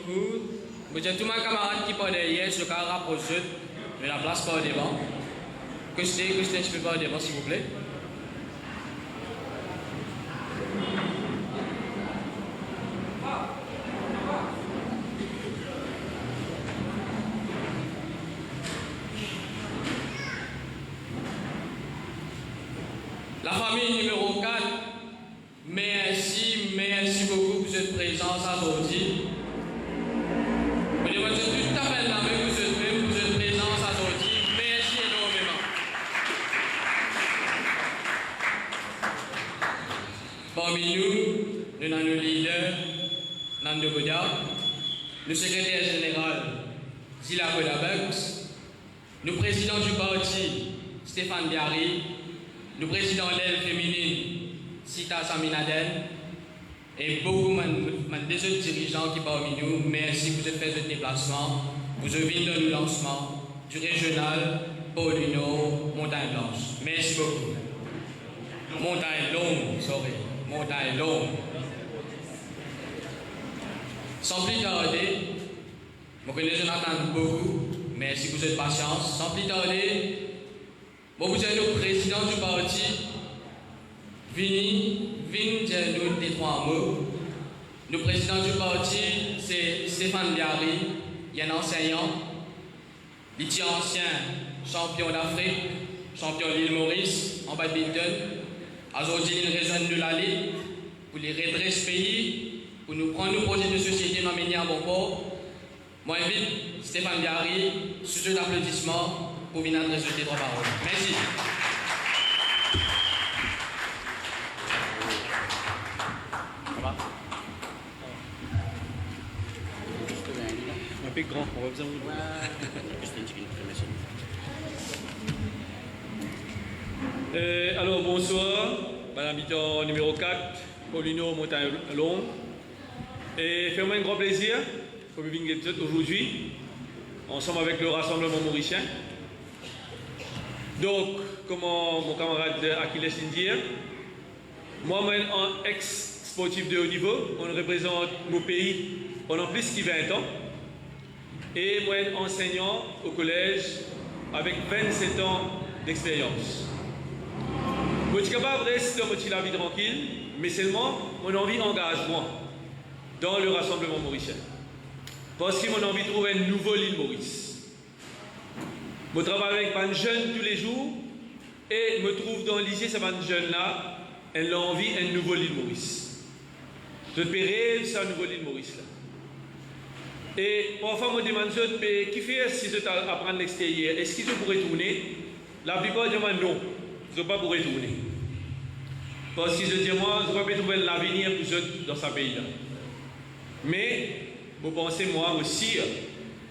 beaucoup. Vous êtes tous mes camarades qui parlent derrière, ce cas rapproche de la place par devant. Que je peux par devant, s'il vous plaît. La famille numéro 4, merci beaucoup pour cette présence aujourd'hui. Je tout à fait là pour cette présence aujourd'hui. Merci énormément. Parmi nous avons nos leaders, Nando Godia, le secrétaire général, Zila Kodabex, le président du parti, Stéphane Biari, le président de l'aile féminine, Sita Saminaden, et beaucoup des autres dirigeants qui parmi nous, merci pour cette fait de déplacement, vous avez vu dans le lancement du régional Pôle du Nord, Montagne Blanche. Merci beaucoup. Montagne longue. Sans plus tarder, je connais Jonathan beaucoup, merci pour cette patience. Sans plus tarder, vous êtes le président du parti, Vini dire nous des trois mots. Le président du parti, c'est Stéphane Biari, il est un enseignant, il est ancien champion d'Afrique, champion de l'île Maurice en badminton. Aujourd'hui, il rejoint de la Ligue pour les redresser ce pays, pour nous prendre nos projets de société dans à bon port. Moi, j'invite Stéphane Biari, sous d'applaudissements, pour venir adresser tes trois paroles. Merci. Un peu grand, on va besoin de alors bonsoir, madame habitant numéro 4, Paulino Montagne Long. Et fais-moi un grand plaisir pour venir aujourd'hui, ensemble avec le Rassemblement mauricien. Donc, comme mon camarade Achilles dit, moi, je suis un ex-sportif de haut niveau, on représente mon pays pendant plus de 20 ans. Et moi, je suis enseignant au collège avec 27 ans d'expérience. Je suis capable de rester dans la vie tranquille, mais seulement mon envie d'engagement dans le Rassemblement mauricien. Parce que mon envie de trouver un nouveau l'île Maurice. Je travaille avec des jeunes tous les jours et me trouve dans l'lycée, ces jeunes-là, elles ont envie d'un nouveau l'île Maurice. Je peux rêver ça, un nouveau l'île Maurice. Là. Et parfois, je me demande, mais qui fait si je apprends l'extérieur? Est-ce qu'ils pourraient tourner? La plupart demandent non, ils ne pas pour retourner. Parce que je dis, moi, je ne peux pas trouver l'avenir pour eux dans ce pays-là. Mais, vous pensez, moi aussi,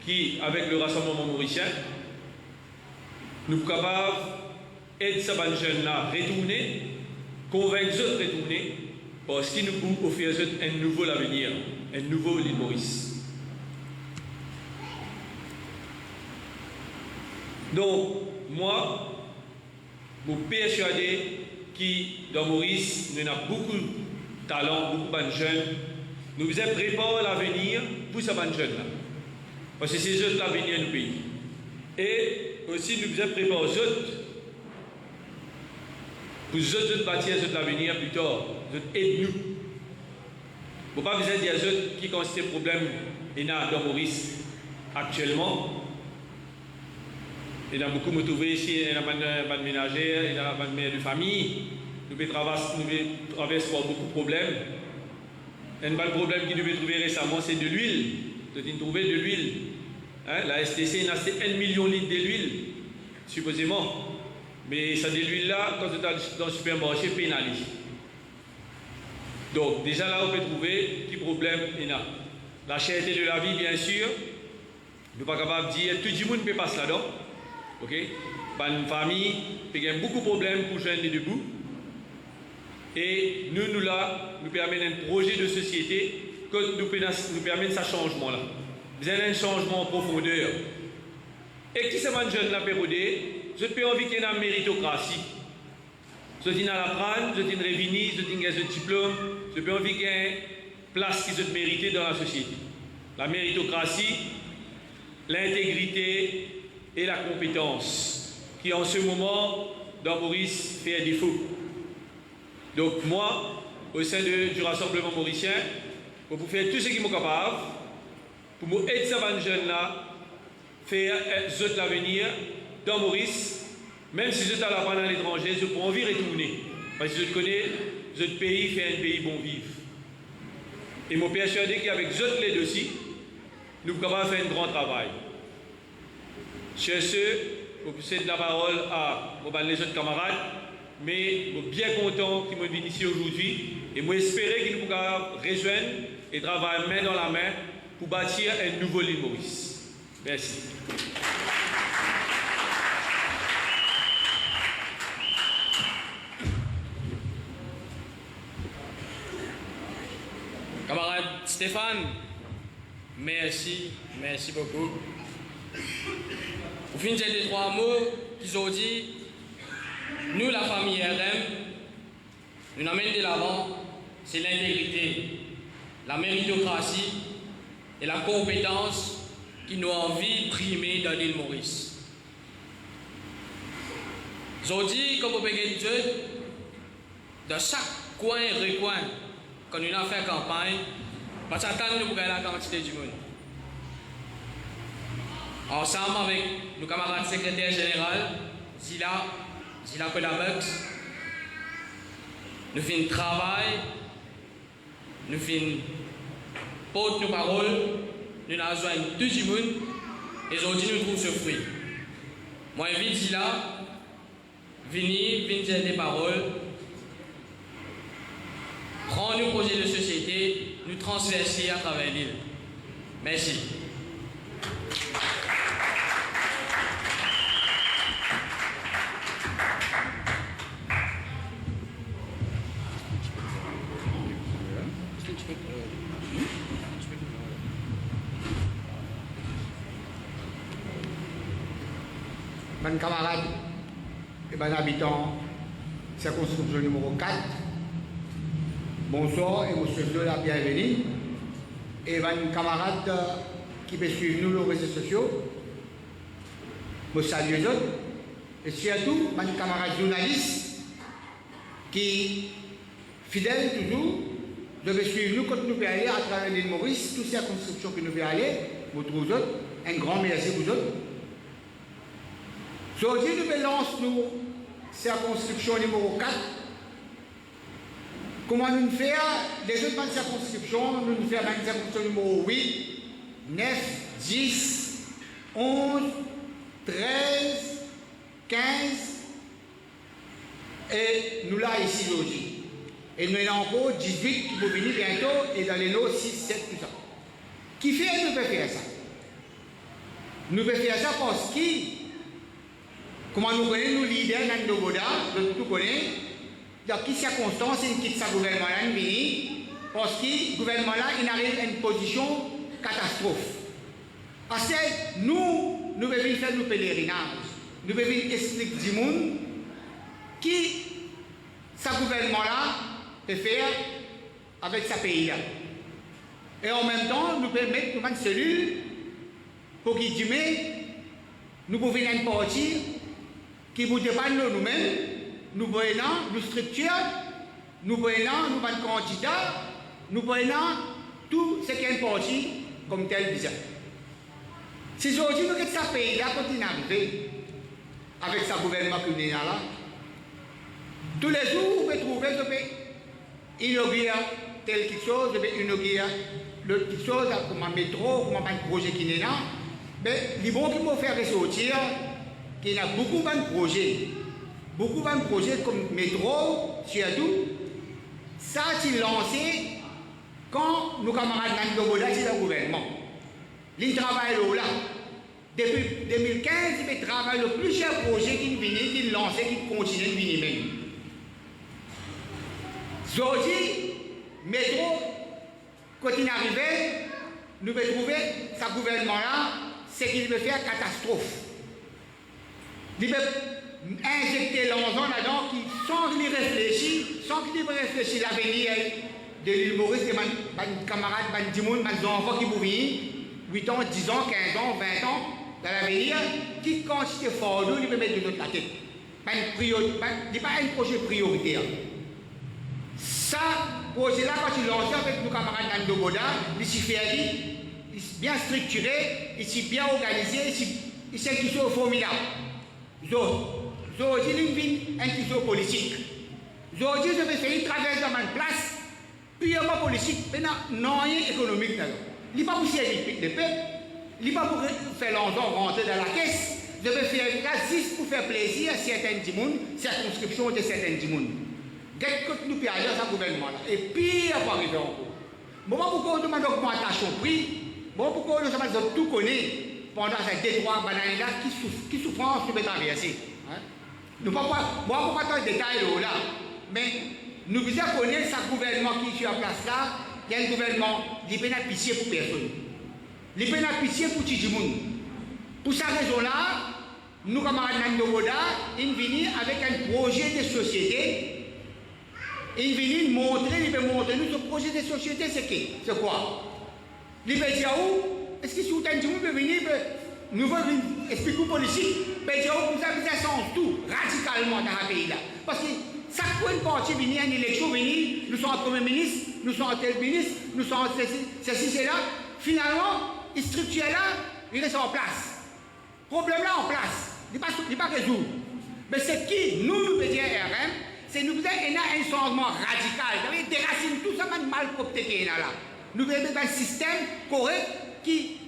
qu'avec le Rassemblement mauricien, nous sommes capables d'aider ces jeunes-là à retourner, convaincre eux de retourner, parce qu'ils nous pouvons offrir un nouveau avenir, un nouveau l'île Maurice. Donc, moi, je suis persuadé que dans Maurice, nous avons beaucoup de talents, beaucoup de jeunes. Nous devons préparer l'avenir pour ces jeunes-là. Parce que c'est eux l'avenir du pays. Et aussi, nous devons préparer eux pour eux bâtir l'avenir plus tard. Aide-nous. Il ne faut pas besoin de dire eux qui constituent des problèmes dans Maurice actuellement. Il y a beaucoup de trouver ici, il y a des ménagères, il y a des mères de famille. Nous traversons beaucoup de problèmes. Un problème qui nous devait trouver récemment, c'est de l'huile. Nous devons trouver de l'huile. Hein? La STC a acheté 1 million de litres d'huile, supposément. Mais ça de l'huile-là, quand tu es dans le supermarché, pénalise. Donc, déjà là, on peut trouver quel problème il y a. La cherté de la vie, bien sûr. Nous ne sommes pas capables de dire tout le monde peut passer là-dedans. Ok, une famille, il y a beaucoup de problèmes pour joindre les debout. Et nous là, nous permettons un projet de société que nous permet ce changement-là. Vous avez un changement en profondeur. Et qui sont les jeunes là, je peux envie qu'il y ait une méritocratie. Je dis à l'apprendre, je dis à revenir, je dis à un diplôme, je peux envie qu'il y ait une place qui se mérite dans la société. la méritocratie, l'intégrité et la compétence, qui en ce moment, dans Maurice, fait un défaut. Donc moi, au sein du Rassemblement mauricien, pour vous faire tout ce qui est capable, pour m'aider aider ces jeunes-là, faire l'avenir dans Maurice, même si je suis à l'étranger, je peux envie retourner. Parce que je connais, notre pays fait un pays bon vivre. Et je suis persuadé qu'avec les deux aussi, nous sommes capables de faire un grand travail. Sur ce, je cède la parole à les autres camarades, mais je suis bien content qu'ils m'ont ici aujourd'hui et j'espère qu'ils nous pourront rejoindre et travailler main dans la main pour bâtir un nouveau l'île Maurice. Merci. Camarade Stéphane, merci beaucoup. Au fin des 3 mots qu'ils ont dit, nous, la famille RM, nous amènons de l'avant, c'est l'intégrité, la méritocratie et la compétence qui nous ont envie de primer dans l'île Maurice. Ils ont dit, comme vous pouvez dire, dans chaque coin et recoin, quand nous avons fait campagne, parce que nous avons la quantité du monde. Ensemble avec nos camarades secrétaires généraux, Zila Kodabux, nous faisons un travail, nous faisons porte nos paroles, nous avons besoin de tout le monde, et aujourd'hui nous trouvons ce fruit. Moi, j'invite Zila, venir dire des paroles, prendre nos projets de société, nous transverser à travers l'île. Merci. Mes camarades et mes habitants, circonscription numéro 4, bonsoir et monsieur de la bienvenue. Et mes camarades qui peuvent suivre nous les réseaux sociaux, je salue les autres. Et surtout, mes camarades journalistes qui, fidèles toujours, devaient suivre nous quand nous pouvons aller à travers l'île Maurice, toutes les circonscriptions que nous pouvons aller, vous trouvez autres. Un grand merci pour vous autres. Aujourd'hui, nous lançons nous circonscription numéro 4. Comment nous faire les autres circonscriptions? Nous faisons la circonscription numéro 8, 9, 10, 11, 13, 15. Et nous là ici aujourd'hui. Et nous avons encore 18 qui vont venir bientôt et dans les lots 6, 7, tout ça. Qui fait nous peut faire ça? Nous pouvons faire ça parce que comment nous connaissons, nous leaders dans le Goda, nous connaissons, dans quelles circonstances il quitte sa gouvernement-là, parce que le gouvernement-là, il arrive à une position catastrophe. Parce que nous devons faire nos pèlerinages, nous devons expliquer du monde qui, ce gouvernement-là, peut faire avec sa pays-là. Et en même temps, nous pouvons mettre une cellule pour qu'il dise, nous pouvons venir une partie qui vous dépend de nous-mêmes, nous voyons nos structures, nous voyons nos candidats, nous voyons tout ce qui est parti comme tel bizarre. Si aujourd'hui nous avons ce pays-là continue à arriver avec ce gouvernement criminel là, tous les jours vous pouvez trouver, vous pouvez inaugurer telle chose, vous pouvez inaugurer quelque chose comme un métro, comme un projet qui est là, mais les bons qui vont faire ressortir, qu'il y a beaucoup de projets comme métro, surtout, ça a été lancé quand nos camarades Nandobola étaient au gouvernement. Ils travaillent là. Depuis 2015, ils travaillent le plus cher projet qui viennent, qui lancé, qui continuent de venir même. Aujourd'hui, métro, quand il est arrivé, nous devons trouver ce gouvernement-là, c'est qu'il veut faire catastrophe. Il veut injecter l'argent là-dedans sans qu'il réfléchisse, sans qu'il réfléchisse à l'avenir de l'île Maurice, de mes camarades, de mes enfants qui vont venir, 8 ans, 10 ans, 15 ans, 20 ans, dans l'avenir, qui quantité fort, il peut mettre de notre tête. Pas un projet prioritaire. Ça, projet-là, quand il lance avec nos camarades Nando Boda, il s'y fait bien structuré, il s'y bien organisé, il s'y qui sont formidables. Aujourd'hui, il y a un qui sont politique. Aujourd'hui, je vais faire traverser dans ma place, purement politique, mais non, rien économique. Il n'est pas pour servir le peuple, il n'est pas pour faire longtemps rentrer dans la caisse. Je vais faire juste pour faire plaisir à certains gens, circonscriptions de certains gens. Qu'est-ce que nous pouvons aller dans ce gouvernement-là? Et pire, pour arriver encore. Bon, pourquoi on demande augmentation de prix? Bon, pourquoi on demande tout connaître pendant ces 2-3 bananes-là qui souffrent sur les traversées? Nous ne pouvons pas dans les détails là, mais nous devons connaître ce gouvernement qui est en place là. Il y a un gouvernement qui n'a pas pitié pour personne. Il n'a pas pitié pour tout le monde. Pour cette raison-là, nous, camarades Nando Boda, ils viennent avec un projet de société. Ils viennent montrer nous ce projet de société, c'est quoi? Ils veulent dire où? Est-ce que si vous avez dit, vous pouvez venir, nous voulons expliquer aux policiers, vous dire où vous avez besoin tout, radicalement dans ce pays-là. Parce que chaque fois une partie vient en élection, nous sommes en premier ministre, nous sommes en tel ministre, nous sommes en ceci, c'est là. Finalement, les structures là, ils restent en place. Problème là en place, il n'est pas résolu. Mais c'est qui, nous pouvons dire RM, c'est nous avons un changement radical. Vous avez déraciner tout ça, mal copté qui est là. Nous avons un système correct qui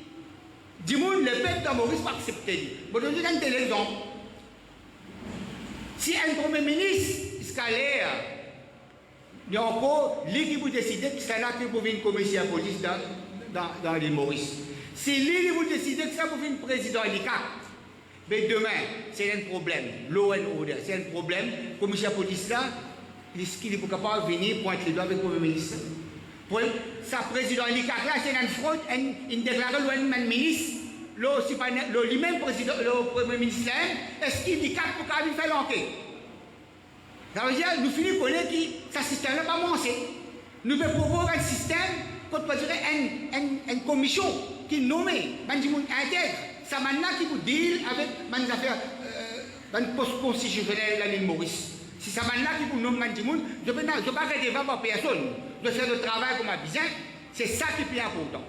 dit que le peuple de Maurice pas accepté. Je vais vous donner un exemple. Si un premier ministre scalaire, il y a encore lui qui vous décide que c'est là que vous venez commissaire de police dans l'île Maurice. Si lui vous décide que ça vous venez président de l'ICAC, mais demain, c'est un problème. Law and order, c'est un problème. Le commissaire de police là, est-ce qu'il est capable de venir pointer les doigts avec le Premier ministre? Sa président de l'ICAC là, c'est une fraude, il déclare le ministre, lui-même président, le Premier ministre, est-ce qu'il dit pour qu'il fasse l'enquête? Ça veut dire, nous finissons par connaître que ce système n'est pas mancé. Nous devons proposer un système, qu'on peut dire une commission qui est nommée, intègre. Ça maintenant qui vous deal avec les affaires post-constitutionnelles de l'île Maurice. Si ça maintenant qui vous nomme Mandimoun, je ne vais pas rester par personne. Je vais faire le travail comme un besoin. C'est ça qui est plus important.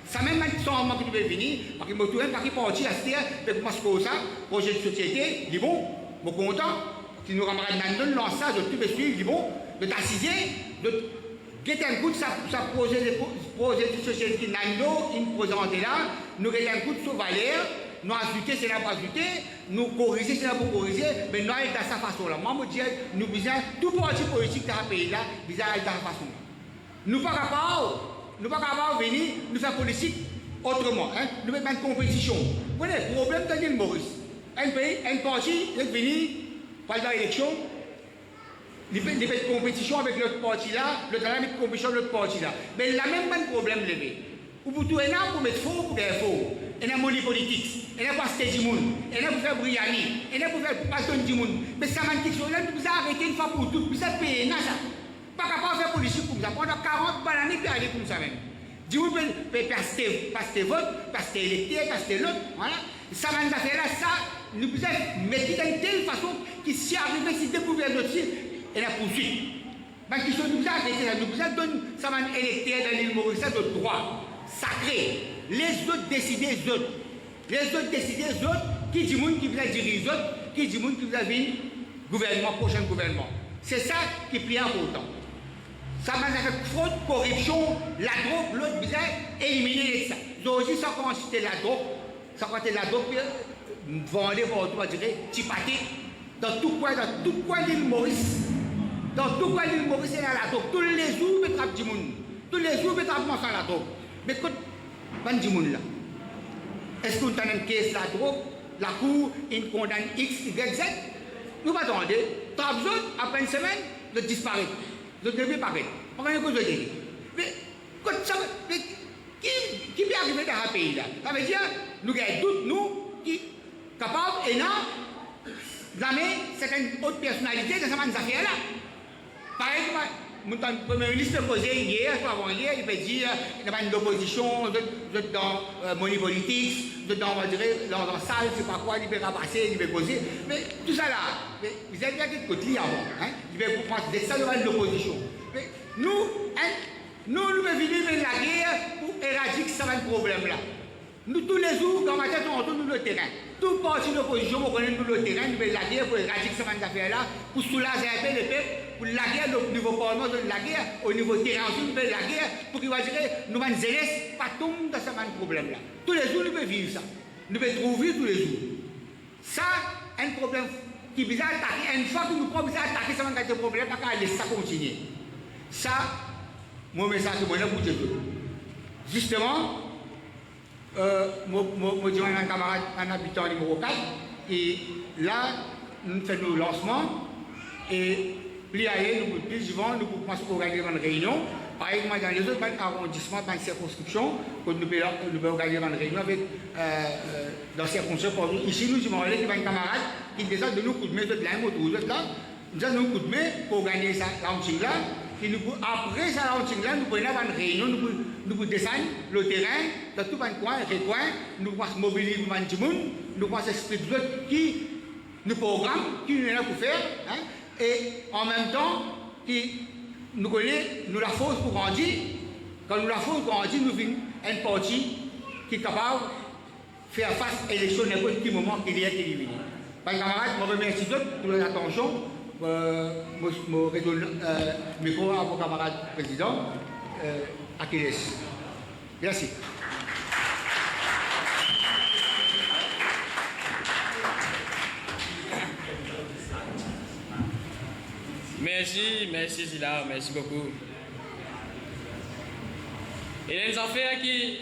Ça même changement qui devait venir, parce que je me pas parti à ce terre, mais parce que ça, projet de société, il est bon, je suis content. Si nous camarades Nandon lancent ça, je tout suivre, il est bon, de t'assiser, de guetter un coup de sa projet de société qui Nando, il nous présente là, nous guetter un coup de sa valeur, nous ajouter, c'est là pour ajouter, nous corriger, c'est là pour corriger, mais nous allons dans sa façon là. Moi, je dis, nous besoin, tout parti politique dans ce pays-là, besoin d'aller dans sa façon là. Nous ne sommes pas capables de venir nous faire politique autrement. Hein? Nous mettons une compétition. Vous voyez, le problème de l'île Maurice. Un pays, un parti, il est venu, pendant l'élection, il fait une compétition avec l'autre parti là, l'autre là, une compétition avec l'autre parti là. Mais il a même pas de problème levé. Ou pour tout, il y a pour mettre faux pour faire faux. Il y a money politique, il y a pour acheter du monde, il y a pour faire brillani, il y a pour faire passion du monde. Mais ça m'a dit que là, vous avez arrêté une fois pour tout, vous avez payé, non ça. Pas capable de faire politique comme ça. Pendant 40 bananes, puis aller comme ça même. Dis vous pouvez passer vote, passer électeur, passer l'autre. Voilà. Ça m'a fait là, ça, nous pouvons mettre d'une telle façon que si arrivé, si découvert le dossier, et la poursuite. Donc, ils sont nous arrêtés là, nous pouvons donner, ça m'a électeur dans l'île Maurice, de droit sacré. Les autres décident, les autres. Les autres décident, les autres. Qui dit monde qui veut diriger les autres, qui dit monde qui veut venir gouvernement, prochain gouvernement. C'est ça qui est plus important. Ça m'a fait fraude, corruption, la drogue, l'autre besoin, éliminer ça. Aujourd'hui, ça quand c'était la drogue, ça quand c'était la drogue, vendez votre toit, petit pâté, dans tout coin de l'île Maurice. Dans tout coin de l'île Maurice, il y a la drogue. Tous les jours, il y a du monde. Tous les jours, il y a la drogue. Mais écoute, pas du monde là. Est-ce qu'on a une caisse la drogue, la cour, il condamne X, Y, Z? Nous va attendre. 30 jours, après une semaine, il disparaît. Je devais paraître. On va rien cause de dire. Mais, qui peut arriver dans ce pays-là? Ça veut dire, nous avons toutes nous qui sont capables et non, d'amener certaines autres personnalités dans cette affaire-là. Pareil, le Premier ministre peut poser hier, avant-hier, il peut dire il y a une opposition, vous êtes dans Money Politics, vous êtes dans, on dirait, dans la salle, je ne sais pas quoi, il peut ramasser, il peut poser. Mais tout ça là, vous avez bien quelque côté avant. Hein, il va vous prendre ça devant l'opposition. Mais nous devons venir de la guerre pour éradiquer ce problème-là. Nous, tous les jours, dans ma tête, on retourne le terrain. Tout parti d'opposition, on connaît le terrain, nous devons la guerre pour éradiquer ces affaires-là, pour soulager un peu le peuple, pour la guerre au niveau parlement de la guerre, au niveau terrain aussi, nous devons la guerre, pour qu'il va dire, nous allons zéler, pas tomber dans ce problème-là. Tous les jours, nous devons vivre ça. Nous devons trouver tous les jours. Ça, un problème qui vise à attaquer, une fois que nous pouvons attaquer ce problème, pas qu'à laisser ça continuer. Ça, mon message, c'est pour tout. Justement, moi, j'ai un camarade, un habitant numéro 4, et là, nous faisons le lancement, et plus ailleurs, plus souvent, nous pouvons organiser une réunion. Par exemple, dans les autres arrondissements, dans les circonscriptions, nous pouvons organiser une réunion avec, dans les circonscriptions. Ici, nous avons un camarade qui déjà de nous coups de main, de là, nous avons un coup de main pour organiser ça, launching-là. Et nous, après ce launching-là, nous prenons une réunion, nous pouvons descendre le terrain, dans tout un coin, un recoin, nous pouvons mobiliser tout le monde, nous pouvons expliquer qui nous programme, qui nous est là pour faire, hein, et en même temps, qui nous connaît, nous la force pour grandir. Quand nous la force pour grandir, nous venons un parti qui est capable de faire face à l'élection n'importe quel moment qu'il y a éliminé. Par camarade, je remercie pour l'attention. Je redonne le micro à mon camarade président, Achilles. Merci. Merci Zila, merci beaucoup. Et les affaires qui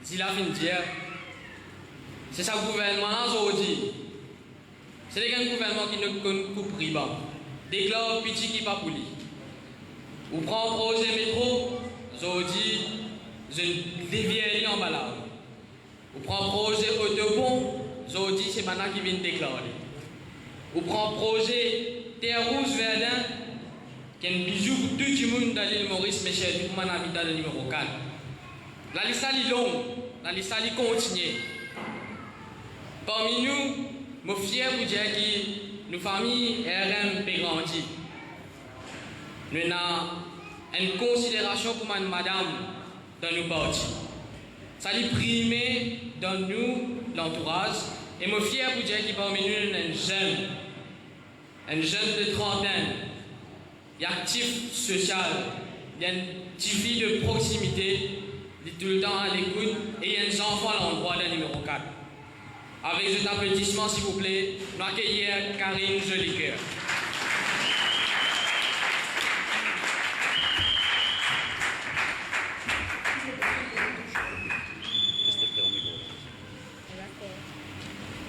Zila vient de dire, c'est ça le gouvernement aujourd'hui. C'est un gouvernement qui ne coupe riba, déclare petit qui pas pour lui. Ou prend un projet métro, aujourd'hui, je déviens en balade. Ou prend un projet autopont, aujourd'hui, c'est maintenant qui vient déclarer. Ou prend un projet Terre Rouge Verdun, qui est un bijou pour tout le monde dans l'île Maurice, mais chez tout le monde habitant le numéro 4. La liste est longue, la liste est continue. Parmi nous, je suis fier de dire que nos familles RM grandi. Nous avons une considération pour madame dans nos partis. Ça lui primé dans nous, l'entourage. Et je suis fier de dire que parmi nous, nous avons un jeune de trentaine, il est actif social, il y a une petite fille de proximité, il est tout le temps à l'écoute, et il y a un enfant à l'endroit de numéro 4. Avec cet applaudissement, s'il vous plaît, nous accueillons Karine Jolicoeur.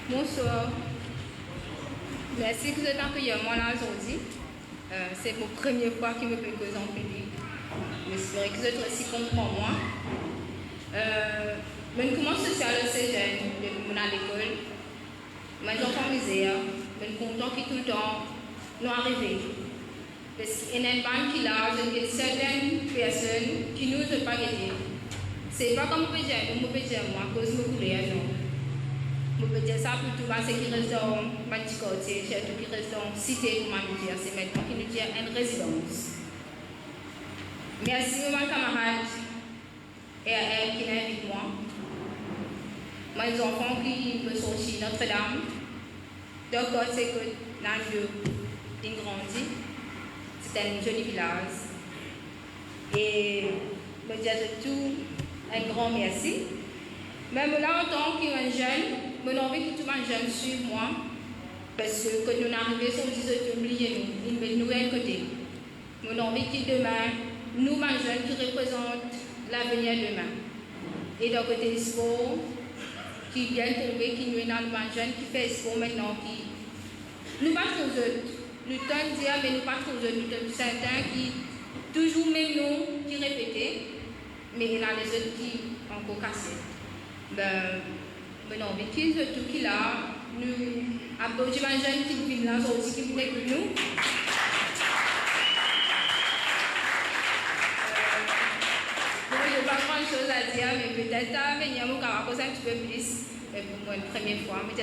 Bonsoir. Merci que vous êtes accueillis moi là aujourd'hui. C'est la première fois que je me fais causer en public. J'espère que vous êtes aussi contents moi. Je commence social assez jeune, depuis mon à l'école. Mes enfants misère, je suis content que tout le temps nous arrivons. Parce qu'il y a une banque qui là, il y a certaines personnes qui nous ont pas aidé. C'est pas comme je peux dire moi, à cause de mon couleur, non. Je peux dire ça pour tout ce qui reste dans mon petit quartier, surtout qui reste dans la cité, comment nous dire, c'est maintenant qui nous dit une résidence. Merci à mes camarades et à elle qui est avec moi. Mes enfants qui me sont chez Notre-Dame, donc c'est que l'âge de grandi, c'est un joli village. Et je me dis de tout un grand merci. Même là, en tant que jeune, je envie que tout le jeune suive moi, parce que quand nous arrivons sur les oubliés, nous met nous un côté. Je envie que demain, nous, les jeunes qui représentent l'avenir demain. Et d'un côté du sport, qui vient tomber, qui nous est dans le jeune, qui fait sport maintenant, qui nous pas trop jeunes. Nous tentons de dire, mais nous pas trop jeunes, nous sommes certains qui, toujours même nous, qui répétaient, mais il y en a les autres qui ont encore cassé. Ben non, mais qui est tout qui là, nous, applaudissons les jeunes qui vivent là, aussi qui viennent avec nous. dire, mais peut-être à venir mon carapace un petit peu plus, pour moi, une première fois. Mais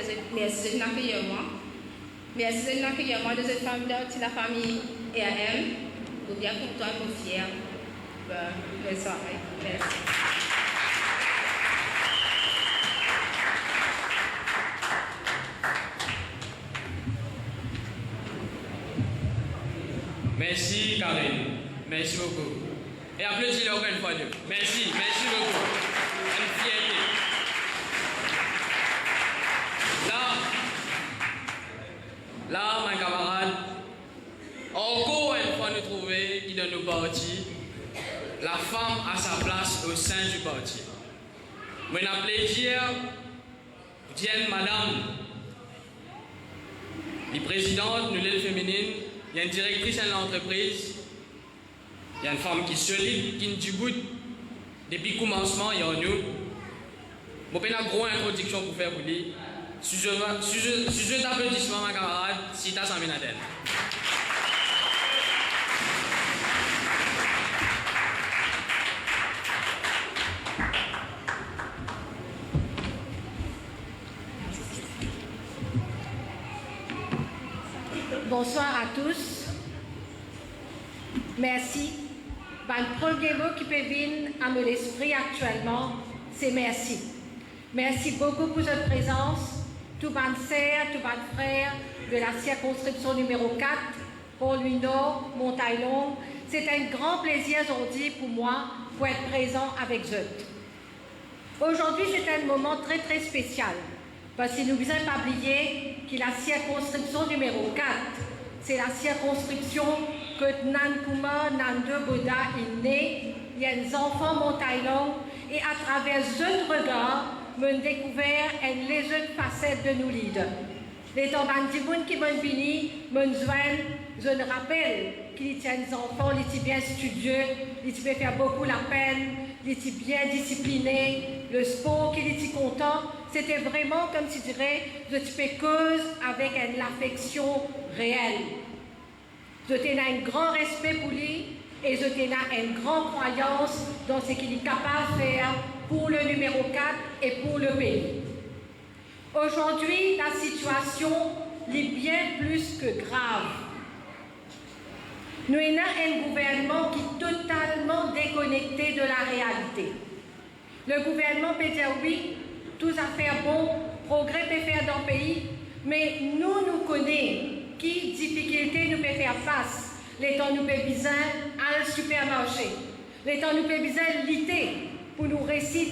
merci de m'accueillir moi. Merci de m'accueillir moi de cette famille, de la famille EAM. Vous bien content et fier. Bonne soirée. Merci. Merci Karine, merci beaucoup. Et applaudissez-le encore une fois. Merci beaucoup. Une fierté. Là, mes camarades, encore une fois nous trouver qui dans nos partis, la femme a sa place au sein du parti. Moi, j'ai plaisir, Diane, madame, les présidentes, nous les féminines, il y a une directrice de l'entreprise, il y a une femme qui est solide, qui nous goûte. Depuis le commencement, il y a nous. Je vais faire une grosse introduction pour faire vous dire. Sujet d'applaudissement, ma camarade, Sita Saminadel. Bonsoir à tous. Merci. Le premier mot qui peut venir à mon esprit actuellement, c'est merci. Merci beaucoup pour votre présence, tout bonne sœur, tout bon frère de la circonscription numéro 4, Pont-Louis-Nord, Montaillon. C'est un grand plaisir aujourd'hui pour moi pour être présent avec vous. Aujourd'hui, c'est un moment très très spécial parce que nous ne devons pas oublier que la circonscription numéro 4, c'est la circonscription que Nankuma Nando Boda est né, il y a des enfants Montaillon et à travers ce regard, m'ont découvert les autres facettes de nos leaders. Les tombants qui m'ont fini, m'ont je me rappelle qu'ils étaient des enfants, ils étaient bien studieux, ils étaient faire beaucoup la peine, ils étaient bien disciplinés, le sport qu'ils étaient contents, c'était vraiment comme si je dirais, je te cause avec une affection réelle. Je tenais un grand respect pour lui et je tenais une grande croyance dans ce qu'il est capable de faire pour le numéro 4 et pour le pays. Aujourd'hui, la situation est bien plus que grave. Nous avons un gouvernement qui est totalement déconnecté de la réalité. Le gouvernement peut dire oui, tout à fait bon, progrès peut faire dans le pays, mais nous connaissons qui difficultés nous peut faire face. Les temps nous peut besoin à un supermarché. Les temps nous peut besoin de lutter pour nous réussir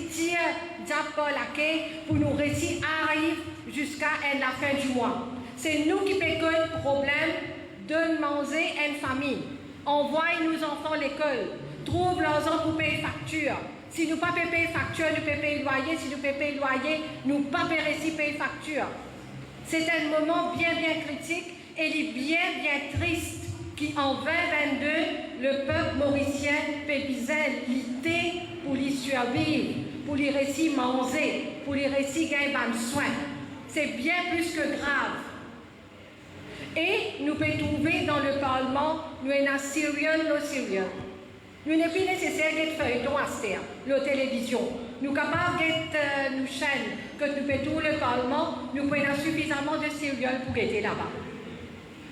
pour nous réussir arriver jusqu'à la fin du mois. C'est nous qui payons le problème de manger une famille. Envoie nos enfants à l'école, trouve l'argent pour payer facture. Si nous ne pouvons pas payer facture, nous pouvons payer loyer. Si nous ne pouvons pas payer loyer, nous ne pouvons pas payer facture. C'est un moment bien critique et il est bien triste qu'en 2022, le peuple mauricien peut bien lutter pour les survivre, pour les récits manger, pour les récits gagner des soins. C'est bien plus que grave. Et nous pouvons trouver dans le Parlement, nous avons un sérieux, no sérieux. Nous n'est plus nécessaire d'être feuilleton à ce terme, la télévision. Nous sommes capables d'être une chaîne que nous pouvons trouver le Parlement, nous pouvons avoir suffisamment de sérieux pour être là-bas.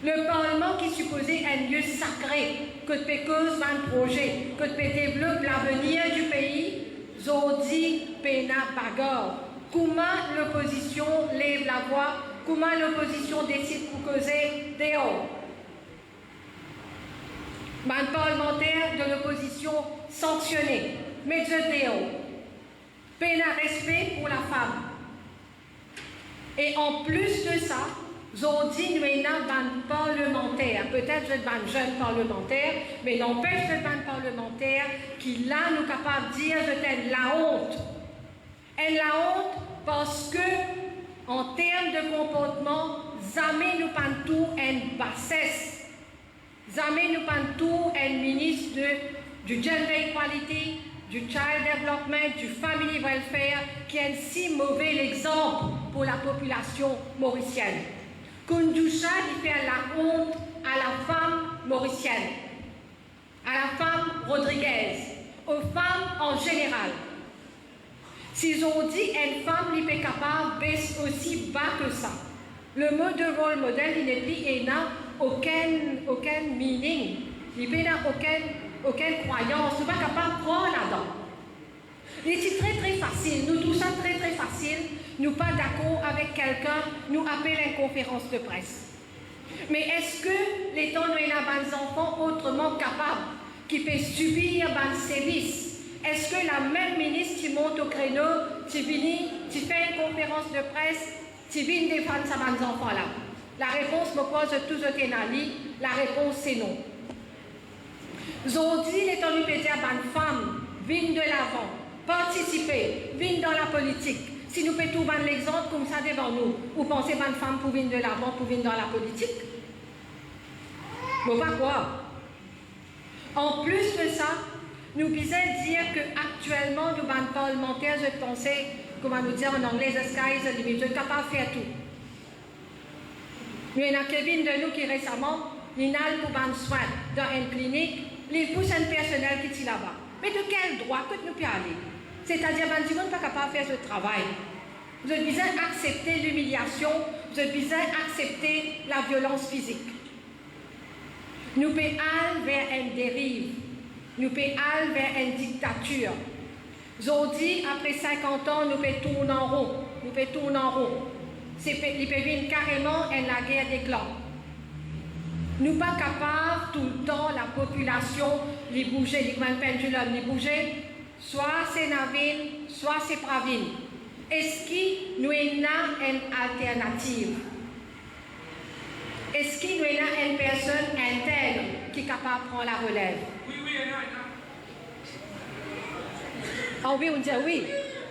Le Parlement qui est supposé être un lieu sacré, que tu peux causer un projet, que tu peux développer l'avenir du pays, Zodi, Pena, Bagor. Comment l'opposition lève la voix, comment l'opposition décide pour causer dehors. Un parlementaire de l'opposition sanctionné, mais je dehors. Pena respect pour la femme. Et en plus de ça, Zodi nous est un parlementaire, peut-être je suis un jeune parlementaire, mais n'empêche que un parlementaire qui là nous capable de dire je la honte. Et la honte parce que en termes de comportement, jamais nous pas tout une bassesse, jamais nous pas tout un ministre du gender equality, du child development, du family welfare, qui est un si mauvais exemple pour la population mauricienne. Koundoucha, il fait la honte à la femme mauricienne, à la femme Rodriguez, aux femmes en général. Si on dit une femme n'est pas capable, baisse aussi bas que ça. Le mot de rôle modèle, il n'est plus, il n'a aucun meaning, il n'a aucune croyance, il n'est pas capable de prendre là-dedans. C'est très très facile, nous tout ça très très facile, nous pas d'accord avec quelqu'un, nous appelle une conférence de presse. Mais est-ce que les temps nous avons des enfants autrement capables, qui peuvent subir un service? Est-ce que la même ministre qui monte au créneau, qui fait une conférence de presse, qui vient défendre ces enfants-là? La réponse me pose tout ce qu'il a dit, la réponse c'est non. Aujourd'hui, les temps nous péter à une femme, viennent de l'avant, participer, viennent dans la politique. Si nous pouvons trouver l'exemple comme ça devant nous, vous pensez qu'une femme pour venir de l'avant, pour venir dans la politique? Bon, pas quoi. En plus de ça, nous disons dire qu'actuellement, nous, les parlementaires, je pensais, comment nous dire en anglais, the sky is the limit, je suis capable de faire tout. Nous avons Kevin de nous qui récemment, il a pour un soin dans une clinique, il pousse un personnel qui est là-bas. Mais de quel droit que nous pouvons aller? C'est-à-dire que nous ne sommes pas capables de faire ce travail. Vous êtes besoin d'accepter l'humiliation, vous êtes besoin d'accepter la violence physique. Nous pouvons aller vers une dérive, nous pouvons aller vers une dictature. Aujourd'hui, après 50 ans, nous pouvons tourner en rond. Nous pouvons tourner en rond. Il peut venir carrément la guerre des clans. Nous ne sommes pas capables tout le temps, la population, les bouger, les grands pendulums, les bouger. Soit c'est Navin, soit c'est Pravin. Est-ce que nous avons une alternative? Est-ce qu'il y a une personne intègre qui est capable de prendre la relève? Oui, il y en a. Ah oui, on dit oui.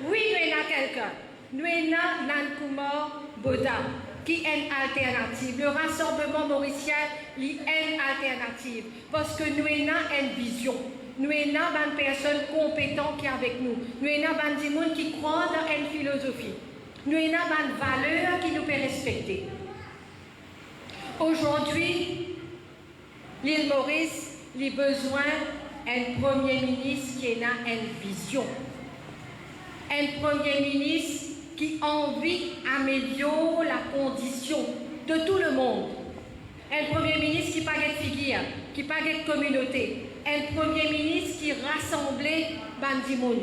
Oui, il y en a quelqu'un. Nous avons Nankumar Boda, qui est une alternative. Le rassemblement mauricien est une alternative. Parce que nous avons une vision. Nous avons une personne compétente qui est avec nous. Nous avons des gens qui croient dans une philosophie. Nous avons une valeur qui nous peut respecter. Aujourd'hui, l'île Maurice a besoin d'un Premier ministre qui a une vision. Un Premier ministre qui a envie d'améliorer la condition de tout le monde. Un Premier ministre qui n'a pas de figure, qui n'a pas de communauté. Un Premier ministre qui rassemble Bandimoun.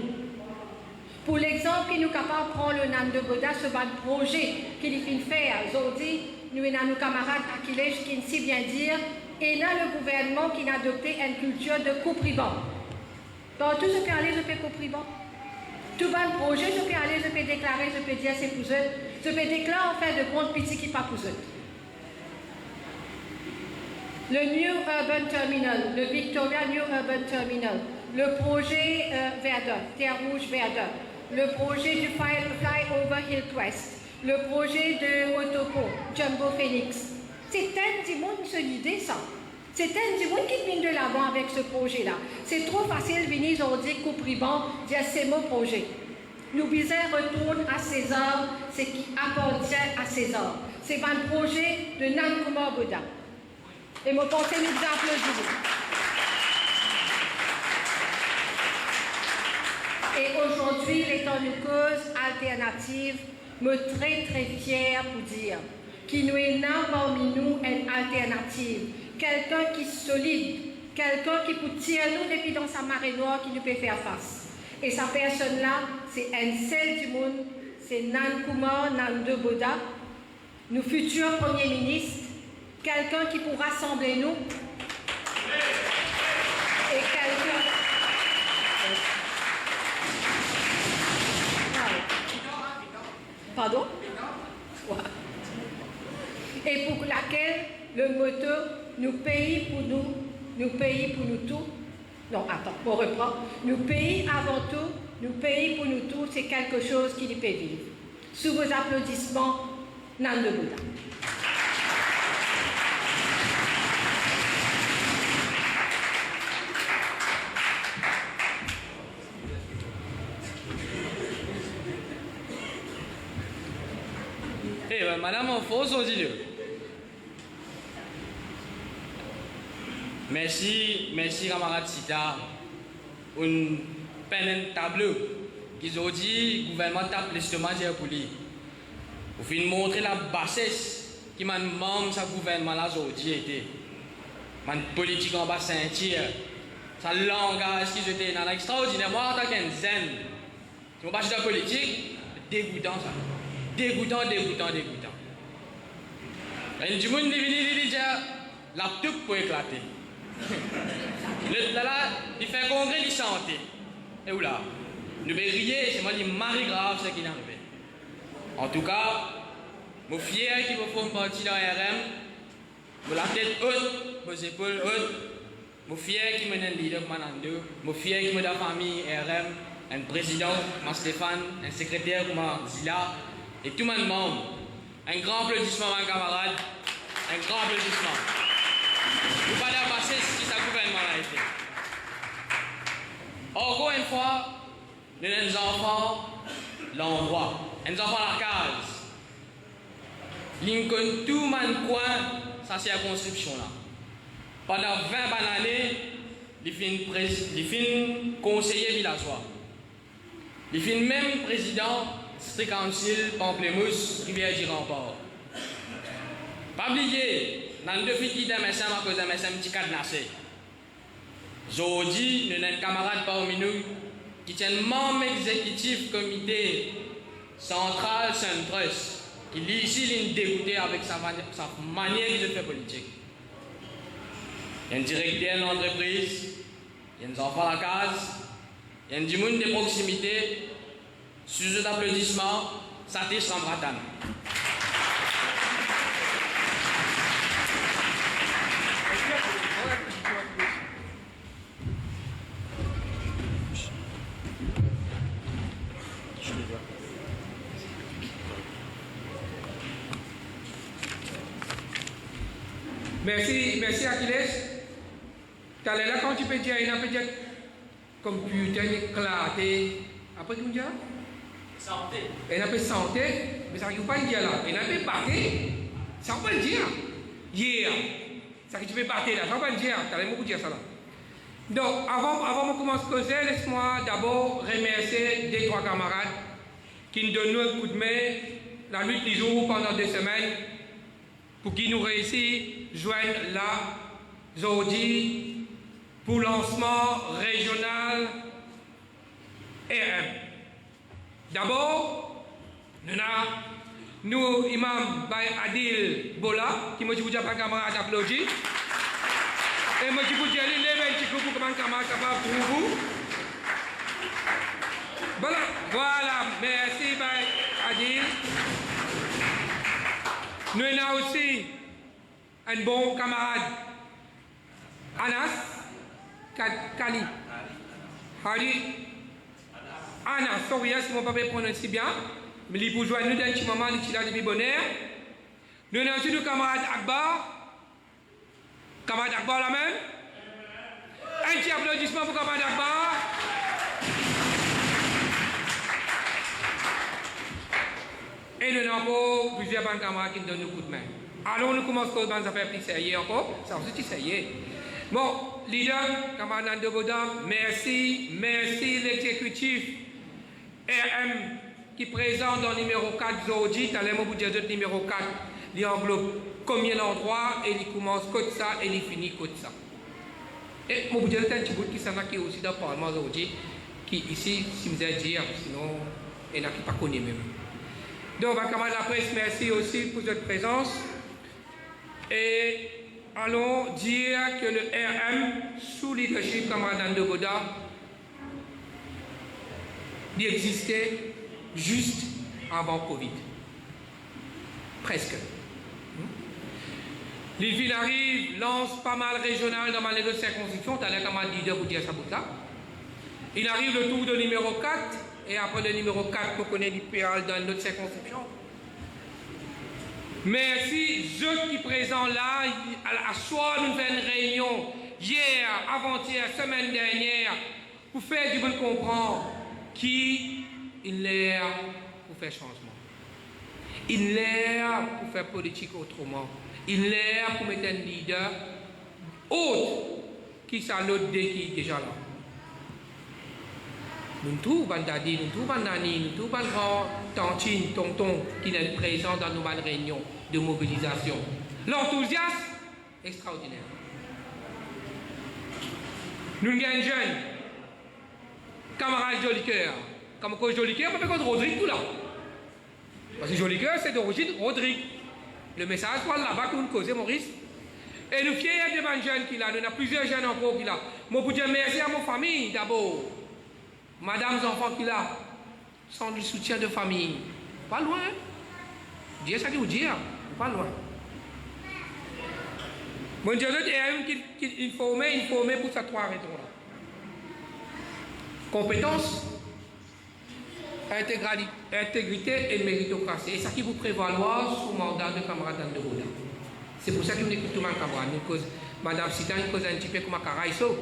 Pour l'exemple, il nous capable de prendre le nom de Boda, ce projet qu'il fait aujourd'hui. Nous avons nos camarades Akilej qui sait bien dire, et là le gouvernement qui a adopté une culture de coupe-riban. Dans tout ce peut aller, je peux coupe-riban. Tout bon projet, je peux aller, je peux déclarer, je peux dire c'est pour eux. Je peux déclarer en fait de compte petit qui pas pour eux. Le New Urban Terminal, le Victoria New Urban Terminal, le projet Verdun, Terre Rouge Verdun, le projet du Flyover Hillcrest, le projet de Otoko, Jumbo Phoenix. C'est un petit monde qui se l'idée, ça. C'est un petit monde qui vient de l'avant avec ce projet-là. C'est trop facile de venir aujourd'hui coupe-riban, dire c'est mon projet. Nous visons retourne à César, ce qui appartient à César. C'est un projet de Nankumar Boda. Et mon pensée nous applaudit. Et aujourd'hui, les temps de cause alternative, me très très fière pour dire qu'il nous est là parmi nous une alternative. Quelqu'un qui est solide, quelqu'un qui peut tirer nous depuis dans sa marée noire qui nous peut faire face. Et sa personne-là, c'est un seul du monde, c'est Nankumar Nando Boda, nos futurs premiers ministres, quelqu'un qui peut rassembler nous et quelqu'un. Pardon? Et pour laquelle le moteur nous paye pour nous, nous paye pour nous tous. Non, attends, on reprend. Nous paye avant tout, nous paye pour nous tous, c'est quelque chose qui nous peut vivre. Sous vos applaudissements, Nando Boda. Madame Enfos, on dit merci camarade Sita, un tableau qu'ils ont dit le gouvernement tape l'estomac pour lui. Pour finir montrer la bassesse qui m'a membre de ce gouvernement-là aujourd'hui était. Man politique en bas Saint-Cyr. Ça langage qu'ils étaient dans l'extraordinaire. Moi, en tant qu'un zen, si on passe de la politique, dégoûtant ça. Dégoûtant. Et du monde qui dit la tout pour éclater. Là, il fait un congrès de santé. Et où là? Nous devons rier, c'est moi qui marie grave ce qui est arrivé. En tout cas, je suis fier qu'il me faut une partie dans RM. Je la tête haute, vos épaules hautes. Je suis fier qu'il me donne un leader comme Nando. Je suis fier qu'il me donne la famille RM, un président comme Stéphane, un secrétaire comme Zila et tout le monde. Un grand applaudissement, mes camarades. Un grand applaudissement. Vous pas passer ce qui ce gouvernement a été. Encore une fois, nous avons des enfants l'endroit, des enfants la case. Lincoln, tout le coin, ça c'est la construction là. Pendant 20 années, il fin conseiller villageois. Il fin même président district council Pamplemousse, Rivière-du-Remport. Pas oublier, dans le défi qui MSM à cause de MSM qui cadenassé. Aujourd'hui, nous avons un camarade parmi nous qui tient membre exécutif comité central Saint-Trust, qui lui ici est dégoûté avec sa manière de faire politique. Il y a un directeur d'entreprise, il y a des enfants à la case, il y a du monde de proximité, sujet d'applaudissement, Satish Ramratan. Merci Achilles. Tout à l'heure, quand tu peux dire, il a peut-être computer éclaté. Après, comment dire? Santé. Il a peut santé, mais ça ne veut pas dire là. Il a peut battre. Ça ne veut pas dire. Hier. Ça que tu peux battre là. Ça ne veut pas dire. Tu as beaucoup dire ça là. Donc, avant de commencer à causer, laisse-moi d'abord remercier deux, trois camarades qui nous donnent un coup de main la nuit des jours pendant 2 semaines pour qu'ils nous réussissent joindre là aujourd'hui pour lancement régional RM. D'abord, nous, Imam Bay Adil Bola, qui m'a dit que vous avez un camarade applaudi. Et moi, je vous dis, allez, levez un petit coup pour que mon camarade capable pour vous. Voilà, merci Bay Adil. Nous avons aussi un bon camarade, Anas Kali. Anas, sorry, si mon papa prononce si bien, mais il pour joindre nous d'un petit moment, il est là depuis bonheur. Nous avons aussi le camarade Akbar. Camarade Akbar la même. Un petit applaudissement pour camarade Akbar. Et nous avons plusieurs camarades qui nous donnent un coup de main. Alors nous commençons à faire plus sérieux encore. Ça aussi sérieux. Bon, leader, camarade Nando Boda, merci l'exécutif RM qui présente dans le numéro 4 aujourd'hui. T'as l'air de dire le numéro 4, il englobe combien d'endroits et il commence comme ça et il finit comme ça. Et mon bout de un petit bout qui s'en a qui est aussi dans le Parlement aujourd'hui, qui ici, si vous allez dire, sinon, il n'y en a qui ne pas connaît même. Donc, ma camarade de la presse, merci aussi pour votre présence. Et allons dire que le RM, sous leadership camarade Nando Boda, il existait juste avant Covid. Presque. Les villes arrivent, lancent pas mal régional dans les autres circonscriptions. Tu as l'air camarade leader pour dire ça pour ça. Il arrive le tour de numéro 4. Et après le numéro 4, pour connaître l'IPR dans notre circonscription. Merci, ceux qui sont présents là, à soir, nous faisons une réunion, hier, avant-hier, semaine dernière, pour faire du bon comprendre qui il l'air pour faire changement. Il l'air pour faire politique autrement. Il l'air pour mettre un leader autre qui ça l'autre qui est déjà là. Nous trouvons dadi, nous trouvons nani, nous trouvons grand tantine, tonton qui est présent dans nos réunions de mobilisation. L'enthousiasme extraordinaire. Nous avons un jeune, camarade Jolicoeur. Comme quoi Jolicoeur, on peut contre Rodrigue tout là. Parce que Jolicoeur, c'est d'origine Rodrigue. Le message, voilà là-bas que nous causons, Maurice. Et nous fiers devant un jeune qui là, nous avons plusieurs jeunes encore qui là. Moi, pour dire merci à mon famille d'abord. Madame, enfants qui là, sans le soutien de famille. Pas loin. Dieu, ça qui vous dire, pas loin. Mon Dieu, il faut former pour sa trois raisons là. Compétence, intégrité et méritocratie. Et ça qui vous prévaloir sous mandat de camarade de Bouddha. C'est pour ça que nous écoutons tout le camarade. Nous cause, Madame Sitan, nous cause un petit peu comme un caraïso.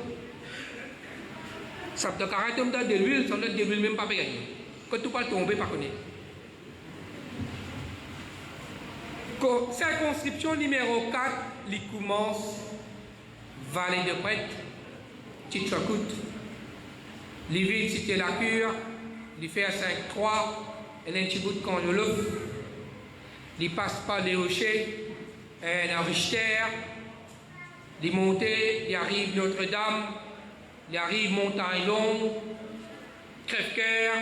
Ça te caractère comme dans de l'huile, sans de l'huile même pas payé. Quand tout pas tomber, pas connaître. Circonscription numéro 4, il commence Vallée de Prêtre, Tchitchakout, les villes Cité la Cure, il fait à 5-3, et un petit bout de Candelop, il passe par les Rochers, et Richter, il monte, il arrive Notre-Dame, il arrive Montagne Longue, Crèvecoeur,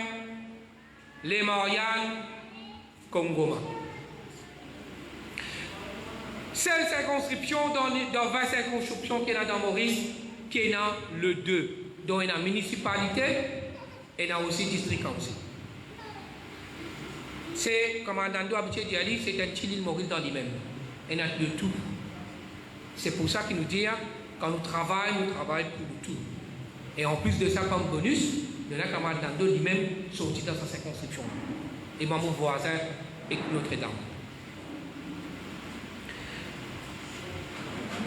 Les Mariannes, Congoma. Seule circonscription dans 20 circonscriptions qu'il y a dans Maurice, qui est dans le 2, dont il y a la municipalité et il y a aussi district council. C'est, comme Andando habitué d'y aller, c'est un petit île Maurice dans lui-même. Il y a de tout. C'est pour ça qu'il nous dit, quand nous travaillons pour le tout. Et en plus de ça, comme bonus, il y en a comme Andando lui-même sorti dans sa circonscription. Et mon voisin et Notre-Dame.